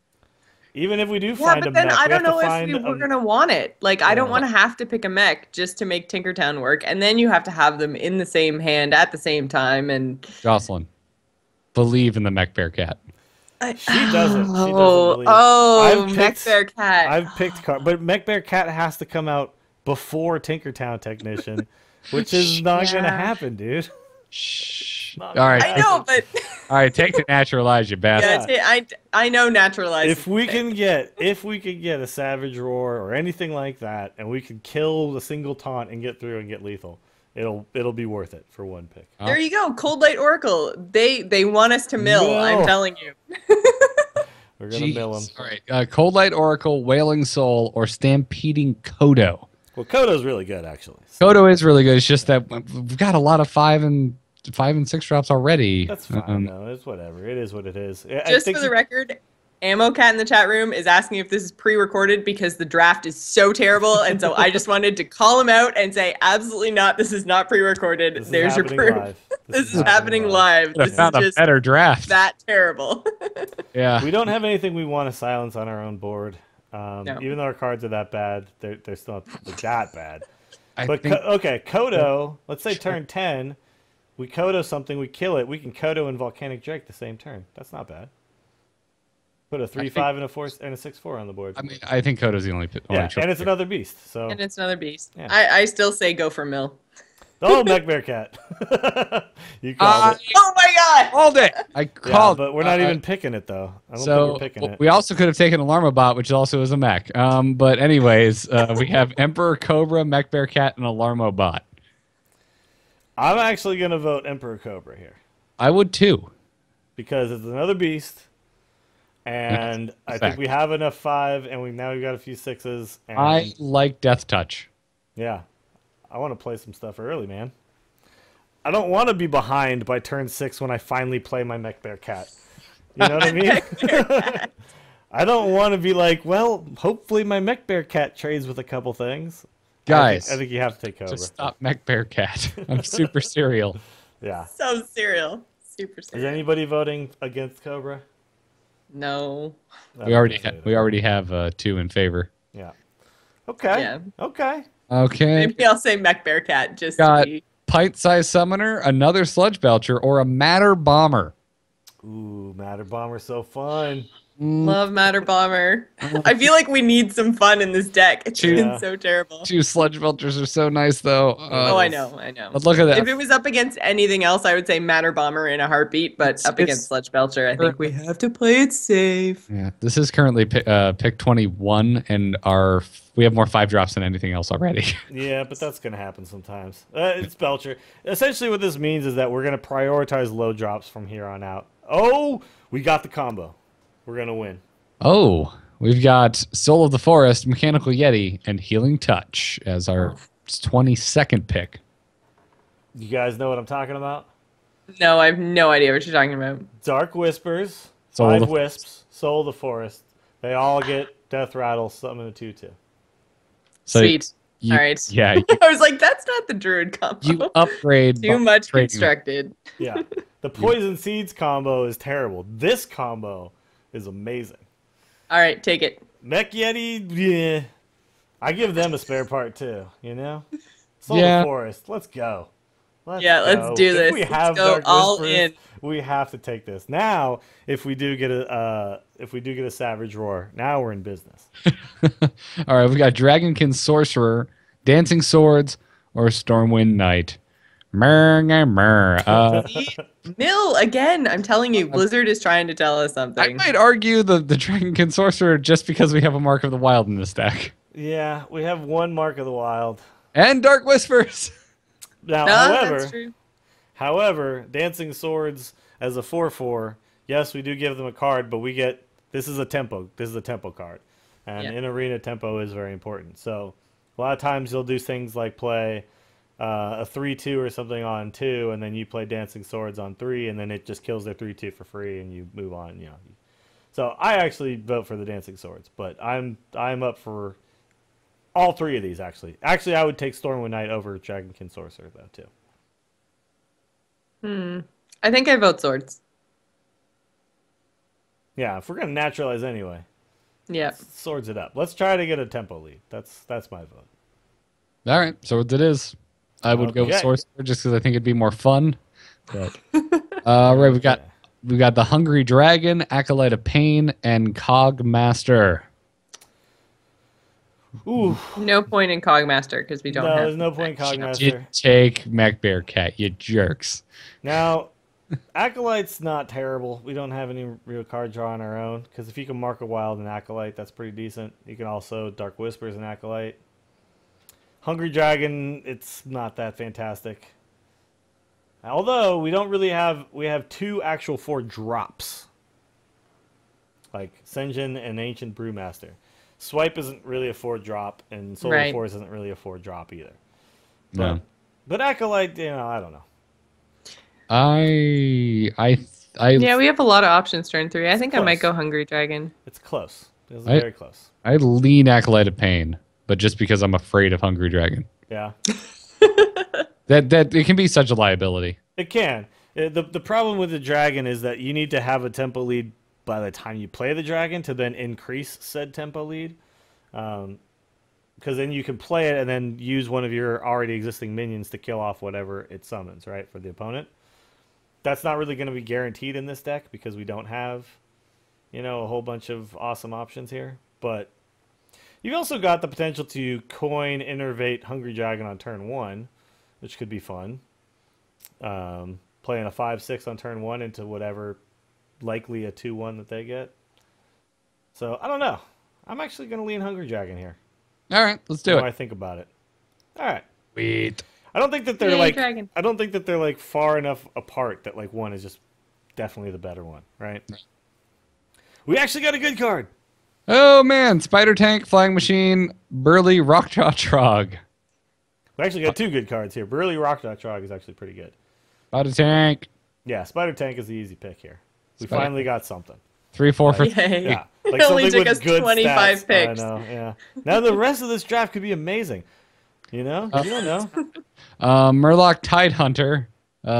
Even if we do find a mech, then I don't know if we're gonna want it. Like I don't want to have to pick a mech just to make Tinkertown work, and then you have to have them in the same hand at the same time. And Jocelyn, believe in the Mech Bear Cat. She doesn't. Mech Bear Cat. I've picked but Mech Bear Cat has to come out before Tinkertown Technician, which is not gonna happen, dude. Shh. All right. I know, but all right, take the Naturalize, you bastard. Yeah, I know Naturalize. If we can get a Savage Roar or anything like that, and we can kill a single taunt and get through and get lethal, it'll be worth it for one pick. There you go, Cold Light Oracle. They want us to mill. No. I'm telling you. We're gonna mill them. All right, Cold Light Oracle, Wailing Soul, or Stampeding Kodo. Well, Kodo's really good, actually. Kodo is really good. It's just that we've got a lot of 5 and 6 drops already. That's fine. No, it's whatever. It is what it is. Just for the record, Ammo Cat in the chat room is asking if this is pre-recorded because the draft is so terrible, and so I just wanted to call him out and say, absolutely not. This is not pre-recorded. There's your proof. This is happening live. This is just a better draft. That terrible. Yeah. We don't have anything we want to silence on our own board. No. Even though our cards are that bad, they're still not that bad. But okay, Kodo. Let's say turn 10, we Kodo something, we kill it. We can Kodo and Volcanic Drake the same turn. That's not bad. Put a 3/5 and a 4 and a 6/4 on the board. I mean, I think Kodo's the only choice. And it's another beast. So And it's another beast. Yeah. I still say go for Mill. oh, Mech Bear Cat. You called it. Oh my god! Called it. I Yeah, called. but we're not even picking it though. I don't think So we're picking it. we also could have taken Alarmabot, which also is a mech. But anyways, we have Emperor Cobra, Mech Bear Cat, and Alarmobot. I'm actually gonna vote Emperor Cobra here I would too. because it's another beast, and I think we have enough 5, and we've got a few 6s. And I like Death Touch. yeah, I want to play some stuff early, man. I don't want to be behind by turn 6 when I finally play my Mech Bear Cat. You know what I mean? I don't want to be like, well, hopefully my Mech Bear Cat trades with a couple things. Guys, I think you have to take Cobra. just stop Mech Bear Cat. I'm super serial. Yeah. So serial. Super Is serial. anybody voting against Cobra? No. We already have 2 in favor. Yeah. Okay. Yeah. Okay. Okay. Maybe I'll say Mech Bear Cat just Got to be. Pint-sized Summoner, another Sludge Belcher, or a Matter Bomber. Ooh, Matter Bomber's so fun. Love Matter Bomber. I feel like we need some fun in this deck. It's been so terrible. 2 Sludge Belchers are so nice, though. Oh, I know. But look at that. If it was up against anything else, I would say Matter Bomber in a heartbeat. But up against Sludge Belcher, I think we have to play it safe. Yeah, this is currently pick 21, and we have more 5-drops than anything else already. Yeah, but that's going to happen sometimes. It's Belcher. Essentially what this means is that we're going to prioritize low drops from here on out. Oh, we got the combo. We're going to win. Oh, we've got Soul of the Forest, Mechanical Yeti, and Healing Touch as our 22nd pick. You guys know what I'm talking about? No, I have no idea what you're talking about. Dark Whispers, Soul of 5 the Wisps, Soul of the Forest. They all get Death Rattle, summon a 2/2. So Sweet. All right. Yeah. I was like, that's not the Druid combo. You upgrade. Too much trading. constructed. Yeah. The Poison Seeds combo is terrible. This combo is amazing. All right, take it. Mech Yeti, yeah. I give them a spare part too, you know? Soul of Yeah. the Forest, let's go. Let's do this. If we have Let's go Dark all Whispers, in. we have to take this. Now, if we do get a Savage Roar, now we're in business. All right, we got Dragonkin Sorcerer, Dancing Swords, or Stormwind Knight. Mill, again, I'm telling you, Blizzard is trying to tell us I something. might argue the Dragonkin Sorcerer just because we have a Mark of the Wild in this deck. Yeah, we have one Mark of the Wild. And Dark Whispers. Now, That's true. however, Dancing Swords as a 4/4, yes, we do give them a card, but this is a tempo. This is a tempo card. And in Arena, tempo is very important. So a lot of times you'll do things like play a 3/2 or something on 2, and then you play Dancing Swords on 3, and then it just kills their 3/2 for free, and you move on. You know. So I actually vote for the Dancing Swords, but I'm up for all 3 of these actually. Actually, I would take Stormwind Knight over Dragonkin Sorcerer though too. I think I vote Swords. Yeah, if we're gonna naturalize anyway, Yeah. swords it up. Let's try to get a tempo lead. That's my vote. All right, Swords it is. I would go with Okay. Sorcerer just because I think it'd be more fun. But right, we got the Hungry Dragon, Acolyte of Pain, and Cog Master. Ooh, No point in Cogmaster because we don't have. there's no point in You Cogmaster. take Mech Bear Cat, you jerks. Now, Acolyte's not terrible. We don't have any real card draw on our own, because if you can mark a wild and Acolyte, that's pretty decent. You can also Dark Whispers and Acolyte. Hungry Dragon, it's not that fantastic. Although, we don't really have... We have 2 actual 4 drops. Like Senjin and Ancient Brewmaster. Swipe isn't really a 4-drop, and Soul of Force isn't really a 4-drop either. No. But Acolyte, I don't know. Yeah, we have a lot of options turn 3. I think I close. might go Hungry Dragon. It's close. It's very close. I lean Acolyte of Pain, but just because I'm afraid of Hungry Dragon. Yeah. That it can be such a liability. It can. The problem with the dragon is that you need to have a tempo lead by the time you play the dragon to then increase said tempo lead. Because then you can play it and then use one of your already existing minions to kill off whatever it summons, right, for the opponent. That's not really going to be guaranteed in this deck because we don't have, you know, a whole bunch of awesome options here. But you've also got the potential to coin, innervate Hungry Dragon on turn 1, which could be fun. Playing a 5/6 on turn 1 into whatever, likely a 2/1 that they get. So, I don't know. I'm actually going to lean Hungry Dragon here. All right, let's do it. I think about it. All right. Sweet. I don't think that they're Dragon. I don't think that they're like far enough apart that like one is just definitely the better one, right? We actually got a good card. Oh man, Spider Tank, Flying Machine, Burly Rockjaw Trog. We actually got two good cards here. Burly Rockjaw Trog is actually pretty good. Spider Tank. Yeah, Spider Tank is the easy pick here. We Spider finally got something. 3-4 for Yay. Yeah. It only took us 25 stats. picks. I know, yeah. Now the rest of this draft could be amazing. You know? You don't know. Murloc Tidehunter,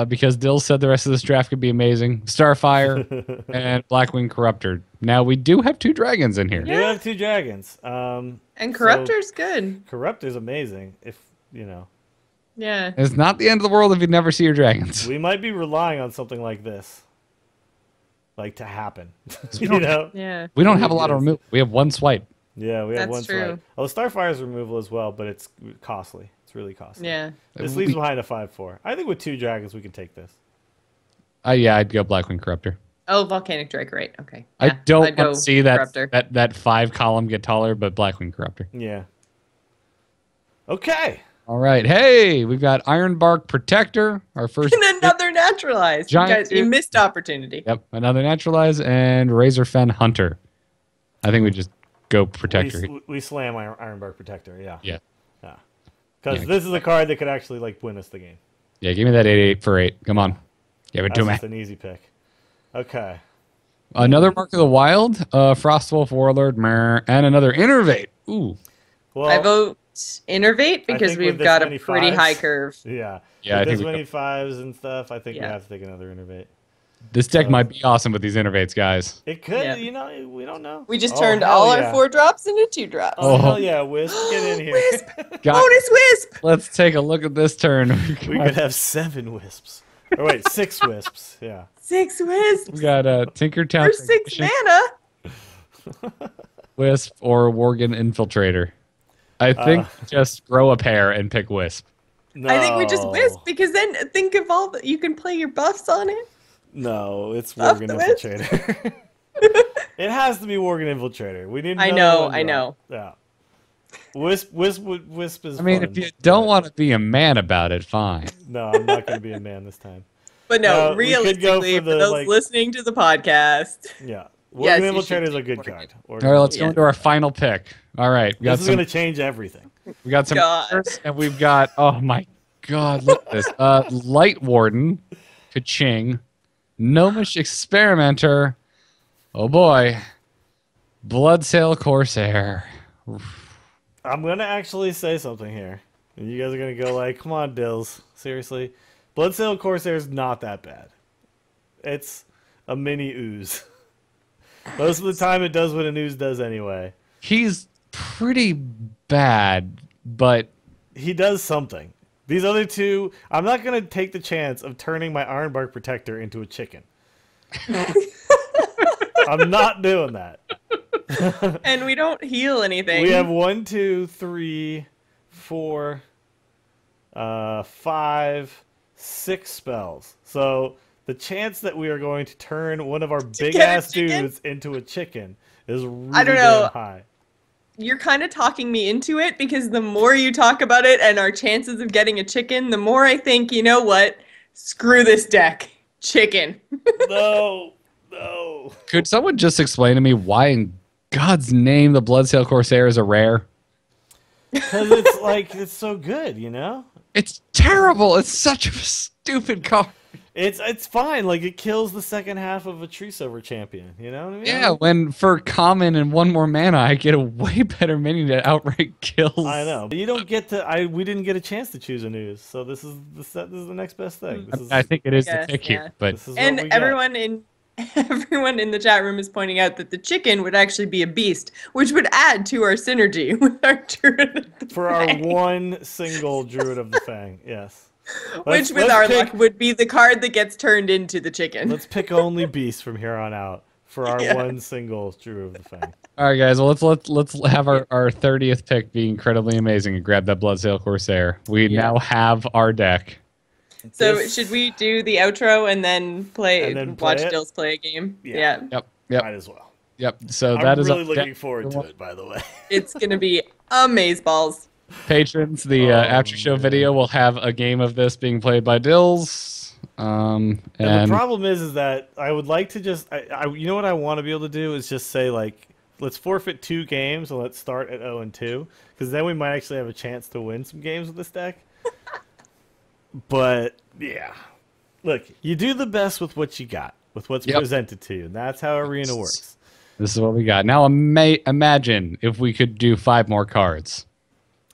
because Dill said the rest of this draft could be amazing. Starfire and Blackwing Corruptor. Now we do have 2 dragons in here. We do have 2 dragons. And Corruptor's good. Corruptor's amazing if, you know. Yeah. It's not the end of the world if you never see your dragons. We might be relying on something like this. Like to happen. You know? Yeah. We don't have a lot of removal. We have 1 swipe. Yeah, we have That's 1 true. swipe. Well, Starfire's removal as well, but it's costly. It's really costly. Yeah. This leaves behind a 5/4. I think with 2 dragons we can take this. Yeah, I'd go Blackwing Corruptor. Oh, Volcanic Drake, right. Okay. I Yeah, don't I'd want go to see that, Corruptor. that 5 column get taller, but Blackwing Corruptor. Yeah. Okay. All right. Hey, we've got Ironbark Protector, our first. And another naturalized. Giant You guys, you dude. missed opportunity. Yep, another Naturalize, and Razorfen Hunter. I think we just go Protector. We slam Ironbark Protector, yeah. Yeah. Yeah. Because Yeah. this is a card that could actually like win us the game. Yeah, give me that 8/8 for 8. Come on. Give it That's to me. just an easy pick. Okay. Another Mark of the Wild, Frostwolf Warlord, and another Innervate. Ooh. Well, I vote Innervate because think with we've this got a many pretty fives- high curve. Yeah. Yeah, I With think this we many 5s and stuff, I think we Yeah. have to take another Innervate. This deck might be awesome with these Innervates, guys. It could, Yeah. you know, we don't know. We just Oh, turned hell all yeah. our 4 drops into 2 drops. Oh, hell yeah, Wisp, get in here. Wisp! Got- Bonus Wisp! Let's take a look at this turn. We could have 7 Wisps. Or wait, 6 Wisps, yeah. 6 Wisps! We got Tinkertown For 6 mana! Wisp or Worgen Infiltrator. I think just grow a pair and pick Wisp. No. I think we just Wisp because then think of all that you can play your buffs on it. No, it's Buff Worgen the Wisp. Infiltrator. It has to be Worgen Infiltrator. We need. I another know, one I drop. know. Yeah. Wisp is. I mean, fun. if you don't want to be a man about it, fine. No, I'm not going to be a man this time. But no, we could go realistically, for for the, those like- listening to the podcast, Yeah. Yes, Worgen you should Infiltrator is a take good Worgen. card. All right, let's go into our final pick. All right, we got This is some. going to change everything. We got some. God. Cards, and we've got. Oh my God! Look at this. Light Warden, Kaching, Gnomish Experimenter. Oh boy, Bloodsail Corsair. I'm going to actually say something here. And you guys are going to go like, come on, Dills. Seriously. Bloodsail Corsair is not that bad. It's a mini ooze. Most of the time it does what an ooze does anyway. He's pretty bad, but He does something. These other two, I'm not going to take the chance of turning my Ironbark Protector into a chicken. I'm not doing that. and we don't heal anything. We have 1, 2, 3, 4, 5, 6 spells. So the chance that we are going to turn one of our big ass chicken? dudes into a chicken is really I don't know. damn high. You're kind of talking me into it because the more you talk about it and our chances of getting a chicken, the more I think, you know what? Screw this deck. Chicken. No. could someone just explain to me why in God's name the Bloodsail Corsair is a rare? Because it's like, it's so good, you know? It's terrible. It's such a stupid card. It's fine. Like, it kills the second half of a Tree Silver champion. You know what I mean? Yeah, when for common and 1 more mana, I get a way better minion that outright kills. I know. But you don't get to... We didn't get a chance to choose a news. So this is the next best thing. This is, I think it is the Yes, pick yeah. here, but this is what And we got. everyone in everyone in the chat room is pointing out that the chicken would actually be a beast, which would add to our synergy with our Druid of the For Fang. our one single Druid of the Fang, yes. Which, with our luck, would be the card that gets turned into the chicken. Let's pick only beasts from here on out for our one single Druid of the Fang. All right, guys. Well, let's have our 30th pick be incredibly amazing and grab that Bloodsail Corsair. We now have our deck. So should we do the outro and then watch Dills play a game? Yeah. Yep. Might as well. Yep. So I'm that is really looking forward to it, by the way. It's gonna be amazeballs. Patrons, the after show video will have a game of this being played by Dills. And the problem is that I would like to just, you know what I want to be able to do is just say, like, let's forfeit 2 games and let's start at 0-2, because then we might actually have a chance to win some games with this deck. But yeah, look, you do the best with what you got, with what's presented to you, and that's how Arena works. This is what we got. Now imagine if we could do 5 more cards.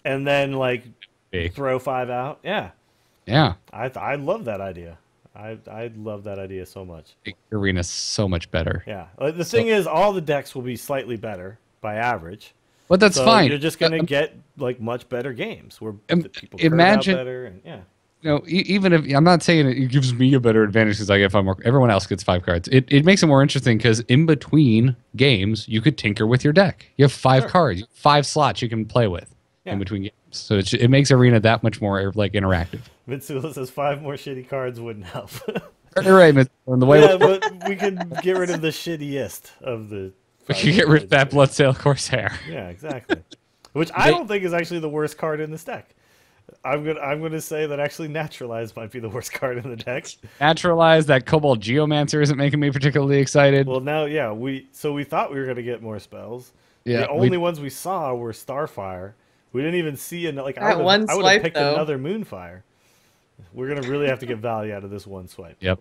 And then, like, throw 5 out. Yeah. I love that idea. I love that idea so much. Arena's so much better. Yeah. The thing is, all the decks will be slightly better by average. But that's fine. You're just going to get, like, much better games where people imagine, out better. And, yeah. You know, even if I'm not saying it gives me a better advantage because I get 5 more, everyone else gets 5 cards. It makes it more interesting because in between games, you could tinker with your deck. You have 5 cards, 5 slots you can play with in between games. So it makes Arena that much more like interactive. Mitsula says 5 more shitty cards wouldn't help. Right, the way but we could get rid of the shittiest of the. We could get rid of that Bloodsail Corsair. Yeah, exactly. Which I don't think is actually the worst card in this deck. I'm gonna say that actually Naturalize might be the worst card in the deck. Naturalize, that Cobalt Geomancer isn't making me particularly excited. Well, now, yeah, we thought we were gonna get more spells. Yeah, the only ones we saw were Starfire. We didn't even see I would have picked another Moonfire. We're gonna really have to get value out of this one swipe. Yep.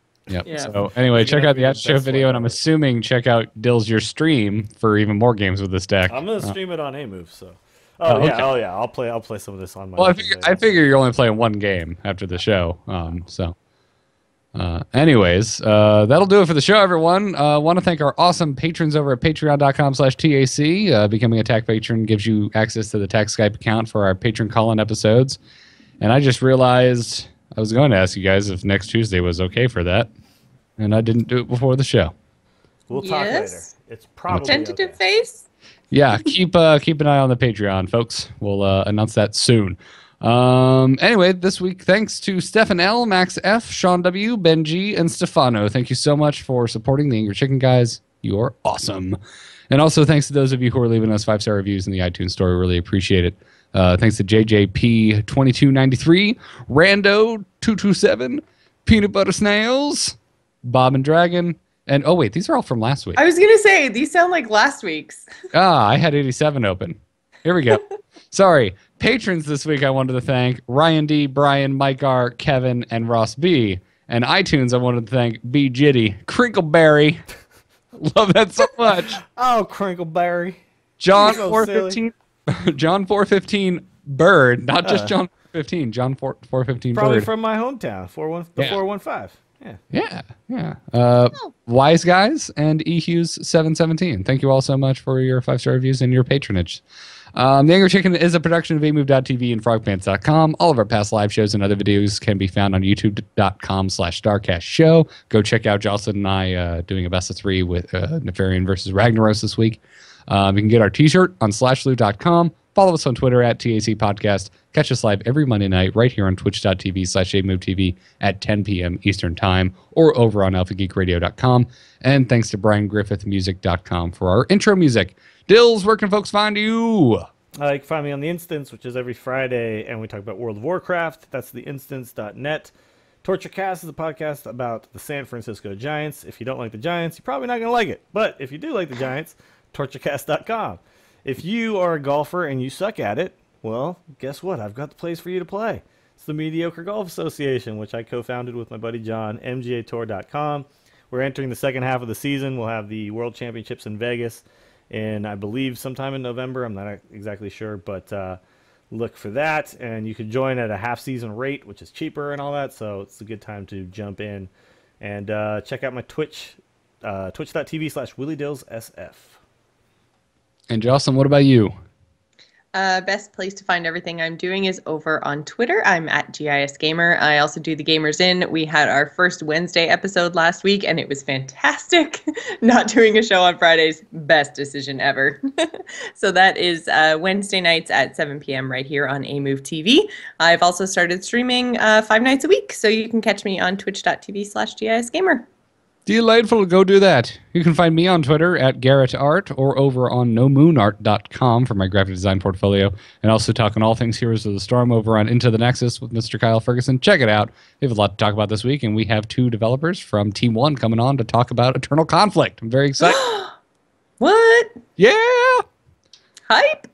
So anyway, check out the after show video, and I'm assuming check out Dills your stream for even more games with this deck. I'm gonna stream it on A-Move, so. Yeah. I'll play some of this on my. Well, I figure you're only playing 1 game after the show. Anyways, that'll do it for the show, everyone. Want to thank our awesome patrons over at patreon.com/TAC. Becoming a TAC patron gives you access to the TAC Skype account for our patron call-in episodes. And I just realized I was going to ask you guys if next Tuesday was okay for that, and I didn't do it before the show. We'll talk later. It's probably tentative okay. face. Yeah, keep an eye on the Patreon, folks. We'll announce that soon. Anyway, this week, thanks to Stefan L, Max F, Sean W, Ben G, and Stefano. Thank you so much for supporting the Angry Chicken Guys. You're awesome. And also thanks to those of you who are leaving us 5-star reviews in the iTunes store. We really appreciate it. Thanks to JJP2293, Rando227, Peanut Butter Snails, Bob and Dragon, and oh wait, these are all from last week. I was gonna say these sound like last week's. I had 87 open. Here we go. Sorry, patrons this week I wanted to thank Ryan D, Brian, Mike R, Kevin, and Ross B. And iTunes I wanted to thank B Jitty, Crinkleberry. Love that so much. Oh, Crinkleberry. John 415. John 415 Bird, not just John 415. John 415 Bird. Probably from my hometown, 415. Yeah. Wise Guys and eHughes717. Thank you all so much for your 5-star reviews and your patronage. The Angry Chicken is a production of amove.tv and frogpants.com. All of our past live shows and other videos can be found on youtube.com/StarcastShow. Go check out Jocelyn and I doing a best of 3 with Nefarian versus Ragnaros this week. You can get our t-shirt on slashloot.com. Follow us on Twitter at TAC Podcast. Catch us live every Monday night right here on twitch.tv/AMoveTV at 10 p.m. Eastern Time or over on alphageekradio.com. And thanks to BrianGriffithMusic.com for our intro music. Dills, where can folks find you? You can find me on The Instance, which is every Friday, and we talk about World of Warcraft. That's theinstance.net. Torturecast is a podcast about the San Francisco Giants. If you don't like the Giants, you're probably not going to like it. But if you do like the Giants, torturecast.com. If you are a golfer and you suck at it, well, guess what? I've got the place for you to play. It's the Mediocre Golf Association, which I co-founded with my buddy John, mgatour.com. We're entering the second half of the season. We'll have the World Championships in Vegas, and I believe sometime in November. I'm not exactly sure, but look for that. And you can join at a half-season rate, which is cheaper and all that, so it's a good time to jump in. And check out my Twitch twitch.tv/WillieDillsSF. And Jocelyn, what about you? Best place to find everything I'm doing is over on Twitter. I'm at GIS Gamer. I also do the Gamers In. We had our first Wednesday episode last week, and it was fantastic. Not doing a show on Fridays, best decision ever. So that is Wednesday nights at 7 p.m. right here on AMove TV. I've also started streaming 5 nights a week, so you can catch me on twitch.tv/GIS Gamer. Delightful. Go do that. You can find me on Twitter at GarrettArt or over on nomoonart.com for my graphic design portfolio, and also talking all things Heroes of the Storm over on Into the Nexus with Mr. Kyle Ferguson. Check it out. We have a lot to talk about this week, and we have 2 developers from Team 1 coming on to talk about Eternal Conflict. I'm very excited. What? Yeah! Hype?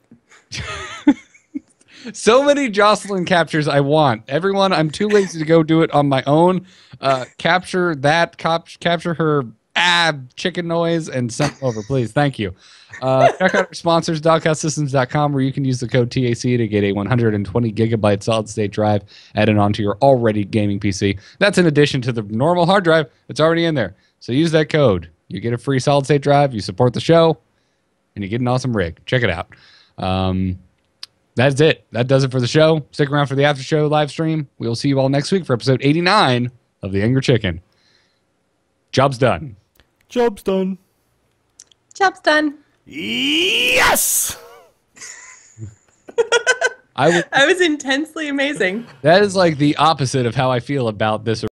So many Jocelyn captures I want. Everyone, I'm too lazy to go do it on my own. Capture her chicken noise and send it over, please. Thank you. Check out our sponsors, doghouse-systems.com, where you can use the code TAC to get a 120 gigabyte solid-state drive added onto your already gaming PC. That's in addition to the normal hard drive that's already in there. So use that code. You get a free solid-state drive, you support the show, and you get an awesome rig. Check it out. That's it. That does it for the show. Stick around for the after show live stream. We'll see you all next week for episode 89 of The Angry Chicken. Job's done. Job's done. Job's done. Yes! I was intensely amazing. That is like the opposite of how I feel about this